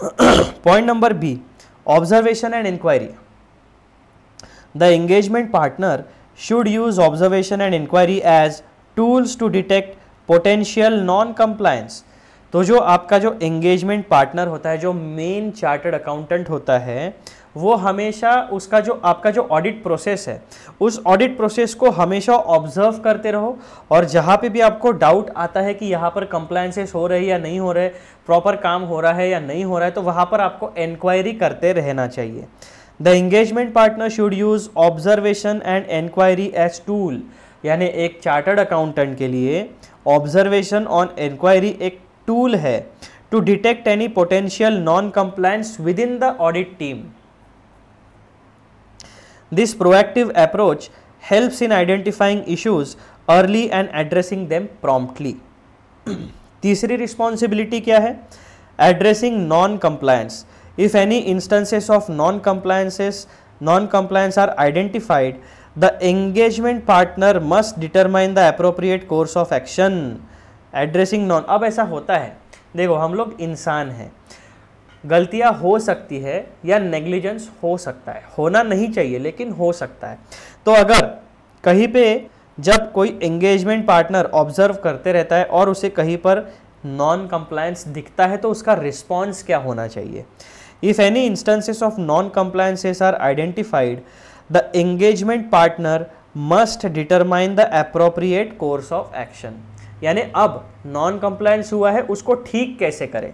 Point number B, observation and inquiry. The engagement partner should use observation and inquiry as tools to detect potential non-compliance। तो जो आपका जो एंगेजमेंट पार्टनर होता है, जो मेन चार्टर्ड अकाउंटेंट होता है, वो हमेशा उसका जो आपका जो ऑडिट प्रोसेस है उस ऑडिट प्रोसेस को हमेशा ऑब्जर्व करते रहो, और जहाँ पे भी आपको डाउट आता है कि यहाँ पर कंप्लायंसेस हो रहे हैं या नहीं हो रहे, प्रॉपर काम हो रहा है या नहीं हो रहा है, तो वहाँ पर आपको इंक्वायरी करते रहना चाहिए। The engagement partner should use observation and inquiry as tool. यानी एक चार्टर्ड अकाउंटेंट के लिए ऑब्जर्वेशन और इंक्वायरी एक टूल है to detect any potential non compliance within the audit team. This proactive approach helps in identifying issues early and addressing them promptly. तीसरी responsibility क्या है? Addressing non compliance. If any instances of non-compliance are identified, the engagement partner must determine the appropriate course of action. Addressing non, अब ऐसा होता है, देखो हम लोग इंसान हैं, गलतियां हो सकती है या नेग्लिजेंस हो सकता है, होना नहीं चाहिए लेकिन हो सकता है। तो अगर कहीं पे जब कोई एंगेजमेंट पार्टनर ऑब्जर्व करते रहता है और उसे कहीं पर नॉन कंप्लायंस दिखता है तो उसका रिस्पॉन्स क्या होना चाहिए? If any instances of non-compliances are identified, the engagement partner must determine the appropriate course of action. यानी अब नॉन कंप्लायंस हुआ है, उसको ठीक कैसे करें?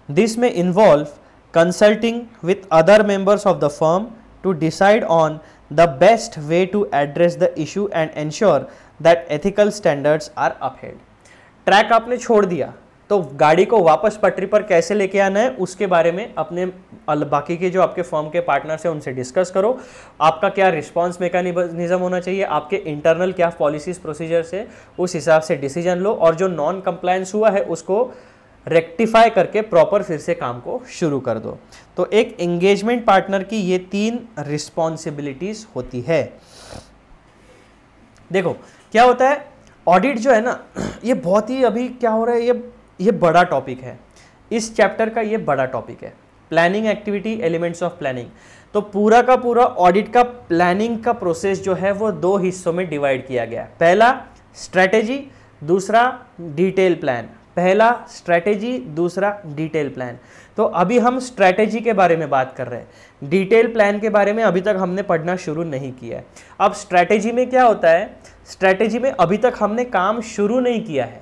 This may involve consulting with other members of the firm to decide on the best way to address the issue and ensure that ethical standards are upheld. Track आपने छोड़ दिया तो गाड़ी को वापस पटरी पर कैसे लेके आना है उसके बारे में अपने बाकी के जो आपके फर्म के पार्टनर्स हैं उनसे डिस्कस करो। आपका क्या रिस्पांस मैकेनिज्म होना चाहिए, आपके इंटरनल क्या पॉलिसीज प्रोसीजर्स है, उस हिसाब से डिसीजन लो, और जो नॉन कंप्लायंस हुआ है उसको रेक्टिफाई करके प्रॉपर फिर से काम को शुरू कर दो। तो एक एंगेजमेंट पार्टनर की ये 3 रिस्पॉन्सिबिलिटीज होती है। देखो क्या होता है, ऑडिट जो है ना, ये बहुत ही अभी क्या हो रहा है, ये बड़ा टॉपिक है, इस चैप्टर का ये बड़ा टॉपिक है, planning activity, elements of planning. तो पूरा का पूरा ऑडिट का प्लानिंग का प्रोसेस जो है वो 2 हिस्सों में डिवाइड किया गया। पहला स्ट्रैटेजी, दूसरा डिटेल प्लान। पहला स्ट्रैटेजी, दूसरा डिटेल प्लान। तो अभी हम स्ट्रैटेजी के बारे में बात कर रहे हैं, डिटेल प्लान के बारे में अभी तक हमने पढ़ना शुरू नहीं किया है। अब स्ट्रैटेजी में क्या होता है, स्ट्रैटेजी में अभी तक हमने काम शुरू नहीं किया है।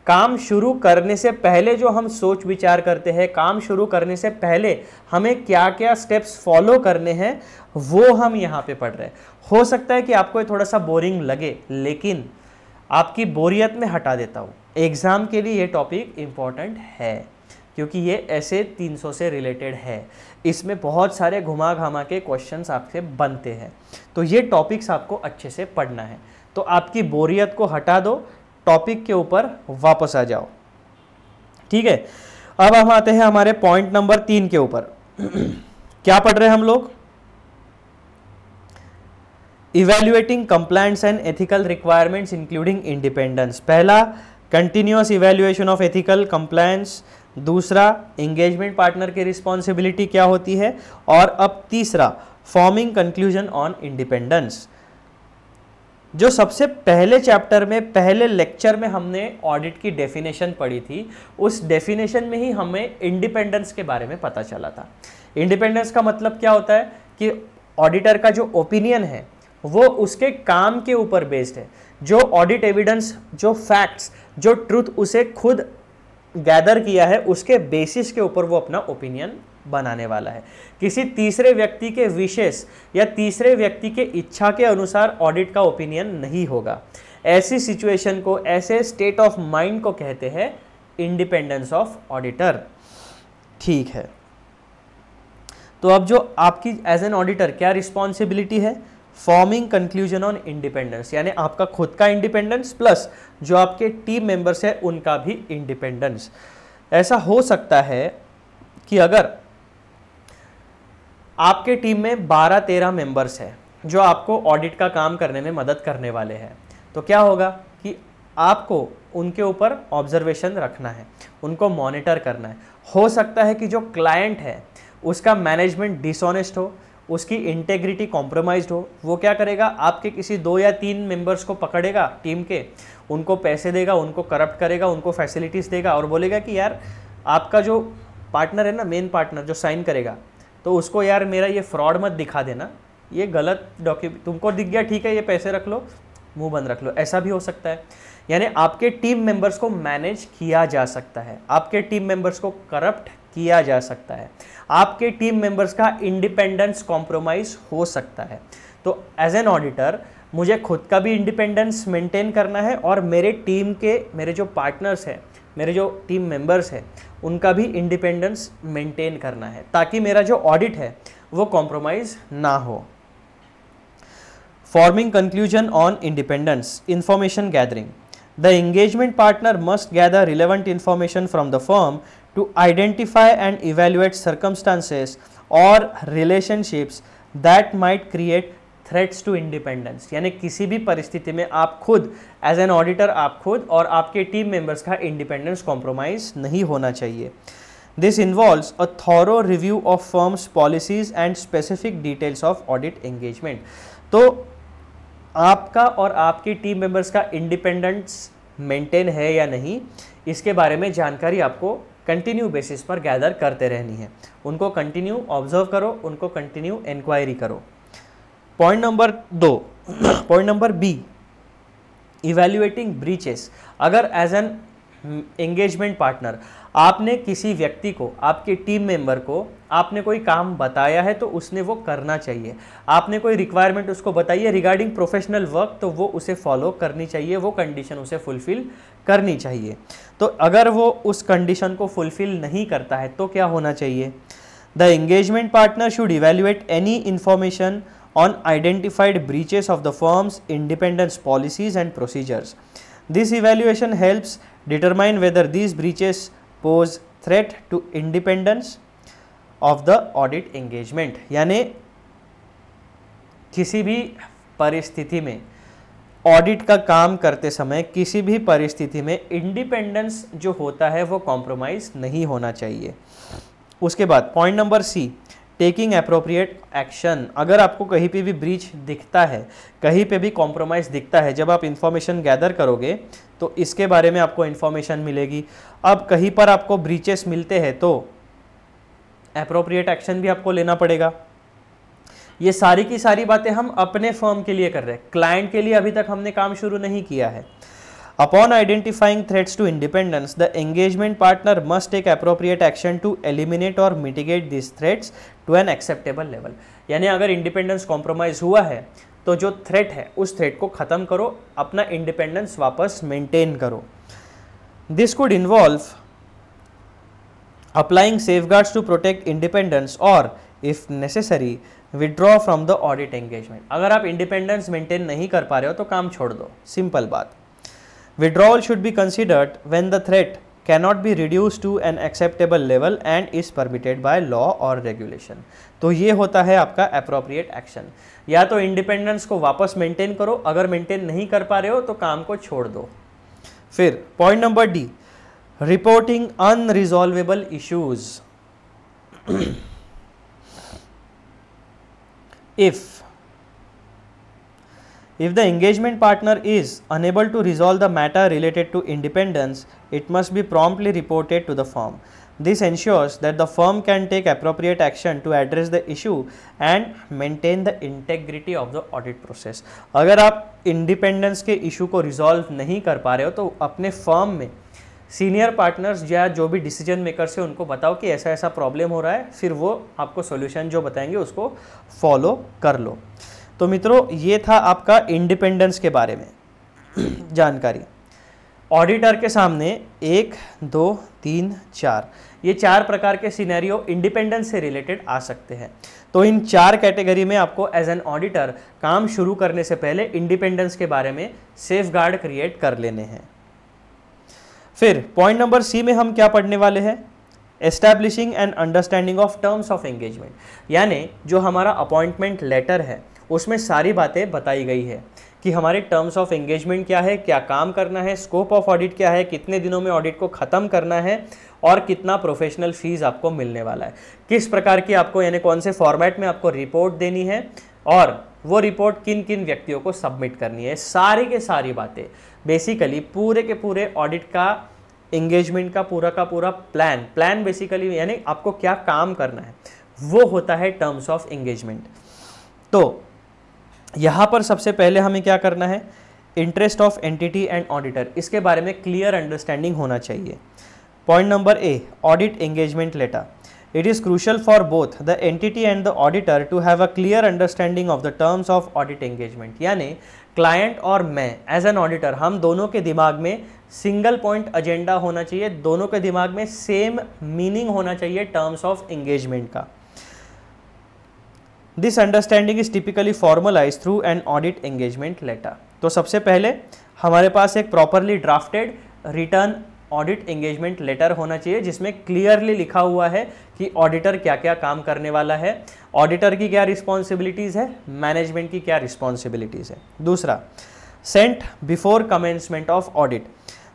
काम शुरू करने से पहले जो हम सोच विचार करते हैं, काम शुरू करने से पहले हमें क्या क्या स्टेप्स फॉलो करने हैं वो हम यहाँ पे पढ़ रहे हैं। हो सकता है कि आपको ये थोड़ा सा बोरिंग लगे, लेकिन आपकी बोरियत में हटा देता हूँ। एग्ज़ाम के लिए ये टॉपिक इम्पॉर्टेंट है क्योंकि ये ऐसे 300 से रिलेटेड है, इसमें बहुत सारे घुमा घामा के क्वेश्चंस आपसे बनते हैं। तो ये टॉपिक्स आपको अच्छे से पढ़ना है। तो आपकी बोरियत को हटा दो, टॉपिक के ऊपर वापस आ जाओ, ठीक है। अब हम आते हैं हमारे पॉइंट नंबर 3 के ऊपर। क्या पढ़ रहे हैं हम लोग? Evaluating compliance and ethical requirements including independence. पहला, continuous evaluation of ethical compliance. दूसरा एंगेजमेंट पार्टनर की रिस्पॉन्सिबिलिटी क्या होती है, और अब तीसरा फॉर्मिंग कंक्लूजन ऑन इंडिपेंडेंस। जो सबसे पहले चैप्टर में, पहले लेक्चर में हमने ऑडिट की डेफिनेशन पढ़ी थी, उस डेफिनेशन में ही हमें इंडिपेंडेंस के बारे में पता चला था। इंडिपेंडेंस का मतलब क्या होता है कि ऑडिटर का जो ओपिनियन है वो उसके काम के ऊपर बेस्ड है। जो ऑडिट एविडेंस, जो फैक्ट्स, जो ट्रूथ उसे खुद गैदर किया है, उसके बेसिस के ऊपर वो अपना ओपिनियन बनाने वाला है। किसी तीसरे व्यक्ति के विशेष या तीसरे व्यक्ति के इच्छा के अनुसार ऑडिट का ओपिनियन नहीं होगा। ऐसी सिचुएशन को, ऐसे स्टेट ऑफ माइंड को कहते हैं इंडिपेंडेंस ऑफ ऑडिटर। ठीक है, तो अब जो आपकी एज एन ऑडिटर क्या रिस्पॉन्सिबिलिटी है, फॉर्मिंग कंक्लूजन ऑन इंडिपेंडेंस, यानी आपका खुद का इंडिपेंडेंस प्लस जो आपके टीम मेंबर्स है उनका भी इंडिपेंडेंस। ऐसा हो सकता है कि अगर आपके टीम में 12-13 मेंबर्स हैं जो आपको ऑडिट का काम करने में मदद करने वाले हैं, तो क्या होगा कि आपको उनके ऊपर ऑब्जर्वेशन रखना है, उनको मॉनिटर करना है। हो सकता है कि जो क्लाइंट है उसका मैनेजमेंट डिसऑनेस्ट हो, उसकी इंटेग्रिटी कॉम्प्रोमाइज्ड हो। वो क्या करेगा, आपके किसी 2 या 3 मेंबर्स को पकड़ेगा टीम के, उनको पैसे देगा, उनको करप्ट करेगा, उनको फैसिलिटीज़ देगा और बोलेगा कि यार आपका जो पार्टनर है ना, मेन पार्टनर जो साइन करेगा, तो उसको यार मेरा ये फ्रॉड मत दिखा देना, ये गलत डॉक्यूमेंट तुमको दिख गया, ठीक है ये पैसे रख लो, मुंह बंद रख लो। ऐसा भी हो सकता है। यानी आपके टीम मेंबर्स को मैनेज किया जा सकता है, आपके टीम मेंबर्स को करप्ट किया जा सकता है, आपके टीम मेंबर्स का इंडिपेंडेंस कॉम्प्रोमाइज हो सकता है। तो एज एन ऑडिटर मुझे खुद का भी इंडिपेंडेंस मेंटेन करना है और मेरे टीम के, मेरे जो पार्टनर्स हैं, मेरे जो टीम मेंबर्स हैं, उनका भी इंडिपेंडेंस मेंटेन करना है, ताकि मेरा जो ऑडिट है वो कॉम्प्रोमाइज ना हो। Forming conclusion on independence, information gathering. The engagement partner must gather relevant information from the firm to identify and evaluate circumstances or relationships that might create threats to independence। यानी किसी भी परिस्थिति में आप खुद एज एन ऑडिटर, आप खुद और आपके टीम मेंबर्स का इंडिपेंडेंस कॉम्प्रोमाइज नहीं होना चाहिए। This involves a thorough review of firm's policies and specific details of audit engagement। तो आपका और आपकी टीम मेंबर्स का इंडिपेंडेंस मेंटेन है या नहीं, इसके बारे में जानकारी आपको कंटिन्यू बेसिस पर गैदर करते रहनी है। उनको कंटिन्यू ऑब्जर्व करो, उनको कंटिन्यू इंक्वायरी करो। Point number 2, point number B, evaluating breaches. अगर एज एन एंगेजमेंट पार्टनर आपने किसी व्यक्ति को, आपके टीम मेंबर को आपने कोई काम बताया है तो उसने वो करना चाहिए। आपने कोई रिक्वायरमेंट उसको बताई है रिगार्डिंग प्रोफेशनल वर्क, तो वो उसे फॉलो करनी चाहिए, वो कंडीशन उसे फुलफिल करनी चाहिए। तो अगर वो उस कंडीशन को फुलफिल नहीं करता है तो क्या होना चाहिए? The engagement partner should evaluate any information on identified breaches of the firms independence policies and procedures. This evaluation helps determine whether these breaches pose threat to independence of the audit engagement। यानी किसी भी परिस्थिति में, audit का काम करते समय किसी भी परिस्थिति में इंडिपेंडेंस जो होता है वो कॉम्प्रोमाइज नहीं होना चाहिए। उसके बाद point number C, taking appropriate action. अगर आपको कहीं पे भी ब्रीच दिखता है, कहीं पे भी कॉम्प्रोमाइज़ दिखता है, जब आप इन्फॉर्मेशन गैदर करोगे तो इसके बारे में आपको इन्फॉर्मेशन मिलेगी। अब कहीं पर आपको ब्रीचेस मिलते हैं तो अप्रोप्रिएट एक्शन भी आपको लेना पड़ेगा। ये सारी की सारी बातें हम अपने फर्म के लिए कर रहे हैं, क्लाइंट के लिए अभी तक हमने काम शुरू नहीं किया है। Upon identifying threats to independence, the engagement partner must take appropriate action to eliminate or mitigate these threats to an acceptable level। यानी अगर इंडिपेंडेंस कॉम्प्रोमाइज हुआ है तो जो थ्रेट है उस थ्रेट को ख़त्म करो, अपना इंडिपेंडेंस वापस मेंटेन करो। This could involve applying safeguards to protect independence और if necessary withdraw from the audit engagement. अगर आप इंडिपेंडेंस मेंटेन नहीं कर पा रहे हो तो काम छोड़ दो, सिंपल बात। Withdrawal should be considered when the threat cannot be reduced to an acceptable level and is permitted by law or regulation। तो ये होता है आपका appropriate action। या तो इंडिपेंडेंस को वापस मेंटेन करो, अगर मेंटेन नहीं कर पा रहे हो तो काम को छोड़ दो। फिर point number D, reporting unresolvable issues. If the engagement partner is unable to resolve the matter related to independence, it must be promptly reported to the firm. This ensures that the firm can take appropriate action to address the issue and maintain the integrity of the audit process. अगर आप independence के issue को resolve नहीं कर पा रहे हो तो अपने फर्म में सीनियर पार्टनर्स या जो भी डिसीजन मेकर्स है उनको बताओ कि ऐसा ऐसा प्रॉब्लम हो रहा है, फिर वो आपको सॉल्यूशन जो बताएंगे उसको फॉलो कर लो। तो मित्रों ये था आपका इंडिपेंडेंस के बारे में जानकारी। ऑडिटर के सामने 1, 2, 3, 4 ये 4 प्रकार के सिनेरियो इंडिपेंडेंस से रिलेटेड आ सकते हैं। तो इन 4 कैटेगरी में आपको एज एन ऑडिटर काम शुरू करने से पहले इंडिपेंडेंस के बारे में सेफगार्ड क्रिएट कर लेने हैं। फिर पॉइंट नंबर सी में हम क्या पढ़ने वाले हैं, establishing and understanding of terms of engagement, यानी जो हमारा अपॉइंटमेंट लेटर है उसमें सारी बातें बताई गई है कि हमारे टर्म्स ऑफ एंगेजमेंट क्या है, क्या काम करना है, स्कोप ऑफ ऑडिट क्या है, कितने दिनों में ऑडिट को ख़त्म करना है और कितना प्रोफेशनल फीस आपको मिलने वाला है, किस प्रकार की आपको यानी कौन से फॉर्मेट में आपको रिपोर्ट देनी है और वो रिपोर्ट किन किन व्यक्तियों को सबमिट करनी है। सारी के सारी बातें बेसिकली पूरे के पूरे ऑडिट का एंगेजमेंट का पूरा प्लान बेसिकली यानी आपको क्या काम करना है वो होता है टर्म्स ऑफ एंगेजमेंट। तो यहाँ पर सबसे पहले हमें क्या करना है, interest of entity and auditor, इसके बारे में क्लियर अंडरस्टैंडिंग होना चाहिए। Point number A, audit engagement letter. It is crucial for both the entity and the auditor to have a clear understanding of the terms of audit engagement। यानी client और मैं as an auditor हम दोनों के दिमाग में single point agenda होना चाहिए, दोनों के दिमाग में सेम मीनिंग होना चाहिए टर्म्स ऑफ एंगेजमेंट का। This understanding is typically formalise through an audit engagement letter. तो सबसे पहले हमारे पास एक properly drafted written audit engagement letter होना चाहिए जिसमें क्लियरली लिखा हुआ है कि ऑडिटर क्या क्या काम करने वाला है, ऑडिटर की क्या रिस्पॉन्सिबिलिटीज़ है, मैनेजमेंट की क्या रिस्पॉन्सिबिलिटीज़ है। दूसरा, sent before commencement of audit.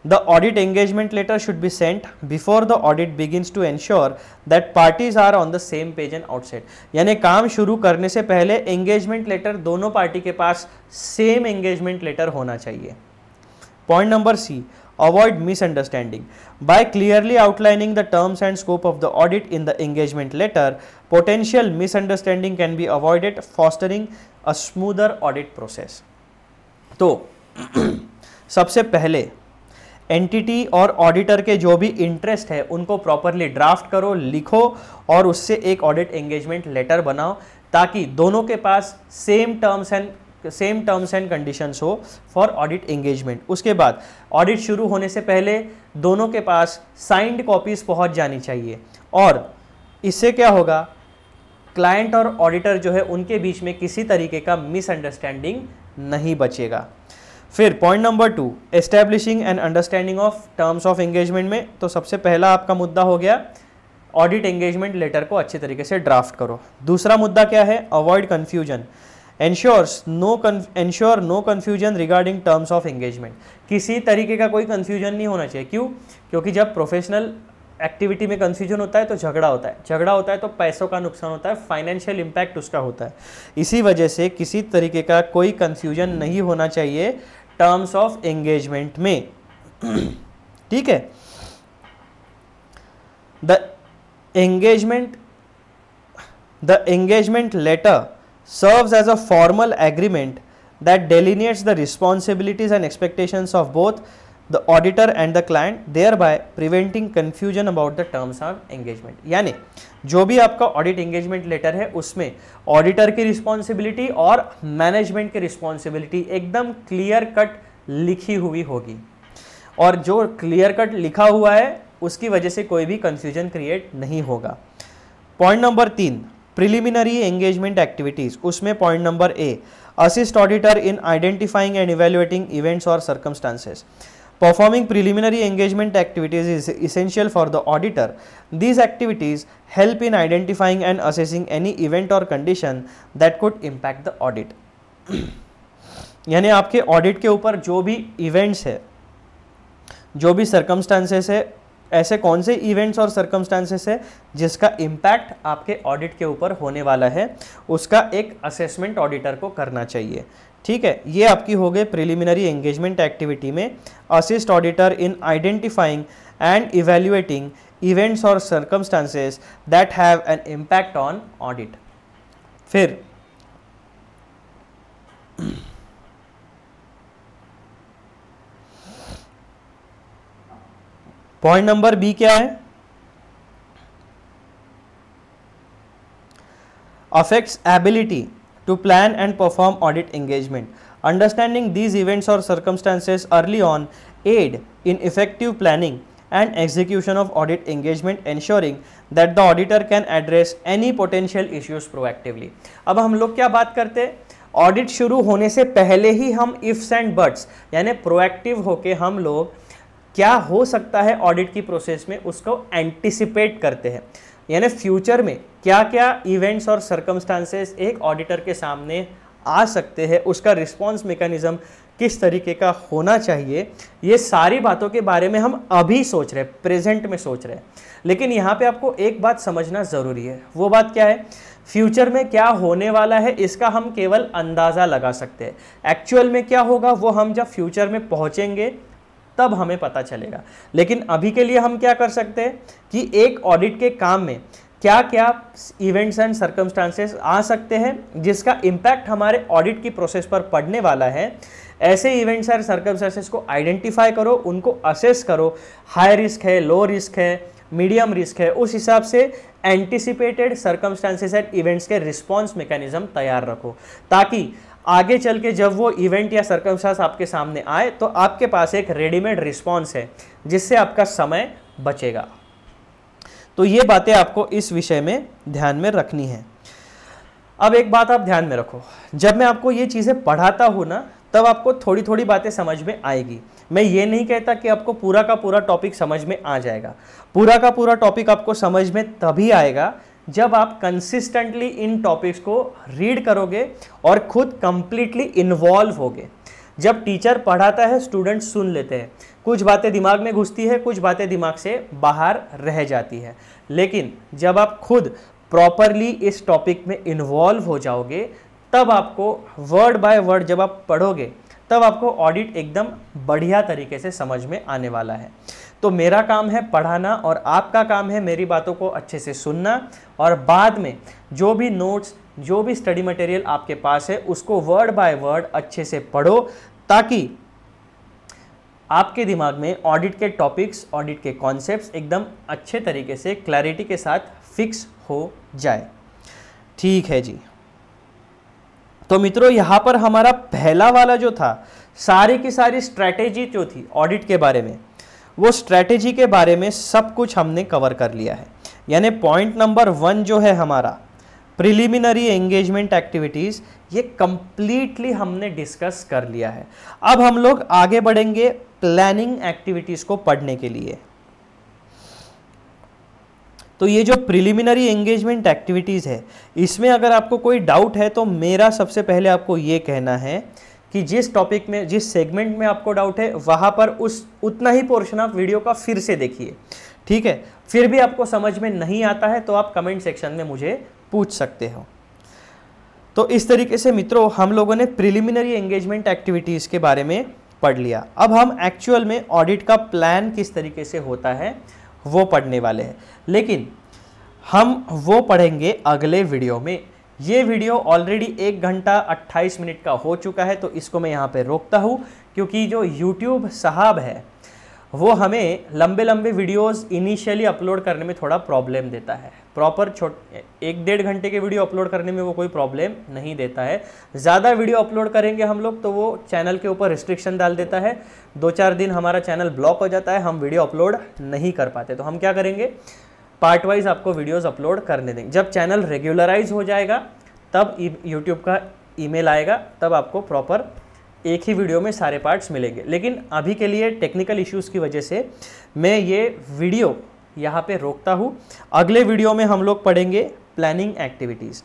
The audit engagement letter should be sent before the audit begins to ensure that parties are on the same page and outside. यानी काम शुरू करने से पहले एंगेजमेंट लेटर दोनों पार्टी के पास सेम एंगेजमेंट लेटर होना चाहिए। Point number C, avoid misunderstanding. By clearly outlining the terms and scope of the audit in the engagement letter, potential misunderstanding can be avoided, fostering a smoother audit process. तो सबसे पहले entity और auditor के जो भी interest है उनको properly draft करो, लिखो और उससे एक ऑडिट एंगेजमेंट लेटर बनाओ ताकि दोनों के पास सेम टर्म्स एंड कंडीशंस हो फॉर ऑडिट एंगेजमेंट। उसके बाद ऑडिट शुरू होने से पहले दोनों के पास साइंड कॉपीज पहुंच जानी चाहिए और इससे क्या होगा, क्लाइंट और ऑडिटर जो है उनके बीच में किसी तरीके का मिसअंडरस्टैंडिंग नहीं बचेगा। फिर point number 2, establishing and understanding of terms of engagement में तो सबसे पहला आपका मुद्दा हो गया ऑडिट एंगेजमेंट लेटर को अच्छे तरीके से ड्राफ्ट करो। दूसरा मुद्दा क्या है, avoid confusion. ensure no confusion regarding terms of engagement। किसी तरीके का कोई confusion नहीं होना चाहिए। क्यों? क्योंकि जब प्रोफेशनल एक्टिविटी में कंफ्यूजन होता है तो झगड़ा होता है तो पैसों का नुकसान होता है, फाइनेंशियल इम्पैक्ट उसका होता है। इसी वजह से किसी तरीके का कोई कंफ्यूजन नहीं होना चाहिए टर्म्स ऑफ एंगेजमेंट में। ठीक है, the engagement letter serves as a formal agreement that delineates the responsibilities and expectations of both the auditor and the client, thereby preventing confusion about the terms of engagement। यानी जो भी आपका audit engagement letter है उसमें auditor की responsibility और management की responsibility एकदम क्लियर कट लिखी हुई होगी और जो क्लियर कट लिखा हुआ है उसकी वजह से कोई भी कंफ्यूजन क्रिएट नहीं होगा। Point number 3, preliminary engagement activities. उसमें point number A, assist auditor in identifying and evaluating events और circumstances. Performing preliminary engagement activities is essential for the auditor. These activities help in identifying and assessing any event और condition that could impact the audit. यानी आपके audit के ऊपर जो भी events है, जो भी सर्कमस्टांसेस है, ऐसे कौन से इवेंट्स और सर्कमस्टांसेस है जिसका इम्पैक्ट आपके ऑडिट के ऊपर होने वाला है, उसका एक असेसमेंट ऑडिटर को करना चाहिए। ठीक है, ये आपकी हो गई प्रिलिमिनरी एंगेजमेंट एक्टिविटी में assist auditor in identifying and evaluating events और circumstances that have an impact on audit. फिर पॉइंट नंबर बी क्या है? affects ability to plan and perform audit engagement. Understanding these events or circumstances early on aid in effective planning and execution of audit engagement, ensuring that the auditor can address any potential issues proactively. अब हम लोग क्या बात करते हैं, audit शुरू होने से पहले ही हम इफ्स एंड बट्स यानी प्रोएक्टिव होके हम लोग क्या हो सकता है ऑडिट की प्रोसेस में उसको एंटिसिपेट करते हैं, यानी फ्यूचर में क्या क्या इवेंट्स और सर्कमस्टांसेस एक ऑडिटर के सामने आ सकते हैं, उसका रिस्पॉन्स मैकेनिज्म किस तरीके का होना चाहिए, ये सारी बातों के बारे में हम अभी सोच रहे हैं, प्रेजेंट में सोच रहे हैं। लेकिन यहाँ पे आपको एक बात समझना ज़रूरी है, वो बात क्या है, फ्यूचर में क्या होने वाला है इसका हम केवल अंदाज़ा लगा सकते हैं, एक्चुअल में क्या होगा वो हम जब फ्यूचर में पहुँचेंगे तब हमें पता चलेगा। लेकिन अभी के लिए हम क्या कर सकते हैं कि एक ऑडिट के काम में क्या क्या इवेंट्स एंड सर्कमस्टांसेस आ सकते हैं जिसका इम्पैक्ट हमारे ऑडिट की प्रोसेस पर पड़ने वाला है, ऐसे इवेंट्स एंड सर्कमस्टांसेस को आइडेंटिफाई करो, उनको असेस करो, हाई रिस्क है, लो रिस्क है, मीडियम रिस्क है, उस हिसाब से एंटिसिपेटेड सर्कमस्टांसेस एंड इवेंट्स के रिस्पॉन्स मैकेनिज्म तैयार रखो, ताकि आगे चल के जब वो इवेंट या सर्कमस्टांस आपके सामने आए तो आपके पास एक रेडीमेड रिस्पॉन्स है जिससे आपका समय बचेगा। तो ये बातें आपको इस विषय में ध्यान में रखनी है। अब एक बात आप ध्यान में रखो, जब मैं आपको ये चीज़ें पढ़ाता हूँ ना तब आपको थोड़ी थोड़ी बातें समझ में आएगी। मैं ये नहीं कहता कि आपको पूरा का पूरा टॉपिक समझ में आ जाएगा, पूरा का पूरा टॉपिक आपको समझ में तभी आएगा जब आप कंसिस्टेंटली इन टॉपिक्स को रीड करोगे और खुद कंप्लीटली इन्वॉल्व होगे। जब टीचर पढ़ाता है स्टूडेंट्स सुन लेते हैं, कुछ बातें दिमाग में घुसती है, कुछ बातें दिमाग से बाहर रह जाती है, लेकिन जब आप खुद प्रॉपरली इस टॉपिक में इन्वॉल्व हो जाओगे तब आपको वर्ड बाय वर्ड जब आप पढ़ोगे तब आपको ऑडिट एकदम बढ़िया तरीके से समझ में आने वाला है। तो मेरा काम है पढ़ाना और आपका काम है मेरी बातों को अच्छे से सुनना, और बाद में जो भी नोट्स जो भी स्टडी मटेरियल आपके पास है उसको वर्ड बाय वर्ड अच्छे से पढ़ो, ताकि आपके दिमाग में ऑडिट के टॉपिक्स, ऑडिट के कॉन्सेप्ट्स एकदम अच्छे तरीके से क्लैरिटी के साथ फिक्स हो जाए। ठीक है जी। तो मित्रों यहाँ पर हमारा पहला वाला जो था, सारी की सारी स्ट्रैटेजी जो थी ऑडिट के बारे में, वो स्ट्रैटेजी के बारे में सब कुछ हमने कवर कर लिया है। यानी पॉइंट नंबर 1 जो है हमारा प्रिलिमिनरी एंगेजमेंट एक्टिविटीज़, ये कंप्लीटली हमने डिस्कस कर लिया है। अब हम लोग आगे बढ़ेंगे प्लानिंग एक्टिविटीज़ को पढ़ने के लिए। तो ये जो प्रिलिमिनरी एंगेजमेंट एक्टिविटीज़ है, इसमें अगर आपको कोई डाउट है तो मेरा सबसे पहले आपको ये कहना है कि जिस टॉपिक में, जिस सेगमेंट में आपको डाउट है वहाँ पर उतना ही पोर्शन आप वीडियो का फिर से देखिए। ठीक है, फिर भी आपको समझ में नहीं आता है तो आप कमेंट सेक्शन में मुझे पूछ सकते हो। तो इस तरीके से मित्रों हम लोगों ने प्रिलिमिनरी एंगेजमेंट एक्टिविटीज़ के बारे में पढ़ लिया। अब हम एक्चुअल में ऑडिट का प्लान किस तरीके से होता है वो पढ़ने वाले हैं, लेकिन हम वो पढ़ेंगे अगले वीडियो में। ये वीडियो ऑलरेडी 1 घंटा 28 मिनट का हो चुका है, तो इसको मैं यहाँ पे रोकता हूँ, क्योंकि जो YouTube साहब है वो हमें लंबे लंबे वीडियोस इनिशियली अपलोड करने में थोड़ा प्रॉब्लम देता है। प्रॉपर 1-1.5 घंटे के वीडियो अपलोड करने में वो कोई प्रॉब्लम नहीं देता है। ज़्यादा वीडियो अपलोड करेंगे हम लोग तो वो चैनल के ऊपर रिस्ट्रिक्शन डाल देता है, 2-4 दिन हमारा चैनल ब्लॉक हो जाता है, हम वीडियो अपलोड नहीं कर पाते। तो हम क्या करेंगे, पार्ट वाइज आपको वीडियोस अपलोड करने देंगे। जब चैनल रेगुलराइज हो जाएगा तब यूट्यूब का ईमेल आएगा, तब आपको प्रॉपर एक ही वीडियो में सारे पार्ट्स मिलेंगे। लेकिन अभी के लिए टेक्निकल इश्यूज़ की वजह से मैं ये वीडियो यहाँ पे रोकता हूँ। अगले वीडियो में हम लोग पढ़ेंगे प्लानिंग एक्टिविटीज़।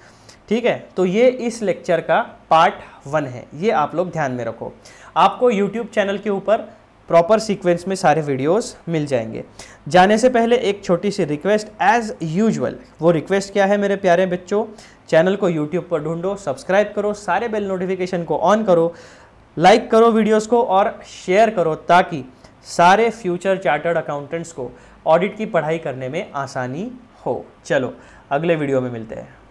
ठीक है, तो ये इस लेक्चर का पार्ट 1 है, ये आप लोग ध्यान में रखो। आपको यूट्यूब चैनल के ऊपर प्रॉपर सीक्वेंस में सारे वीडियोस मिल जाएंगे। जाने से पहले एक छोटी सी रिक्वेस्ट एज यूजुअल। वो रिक्वेस्ट क्या है मेरे प्यारे बच्चों, चैनल को यूट्यूब पर ढूंढो, सब्सक्राइब करो, सारे बेल नोटिफिकेशन को ऑन करो, लाइक करो वीडियोस को और शेयर करो, ताकि सारे फ्यूचर चार्टर्ड अकाउंटेंट्स को ऑडिट की पढ़ाई करने में आसानी हो। चलो अगले वीडियो में मिलते हैं।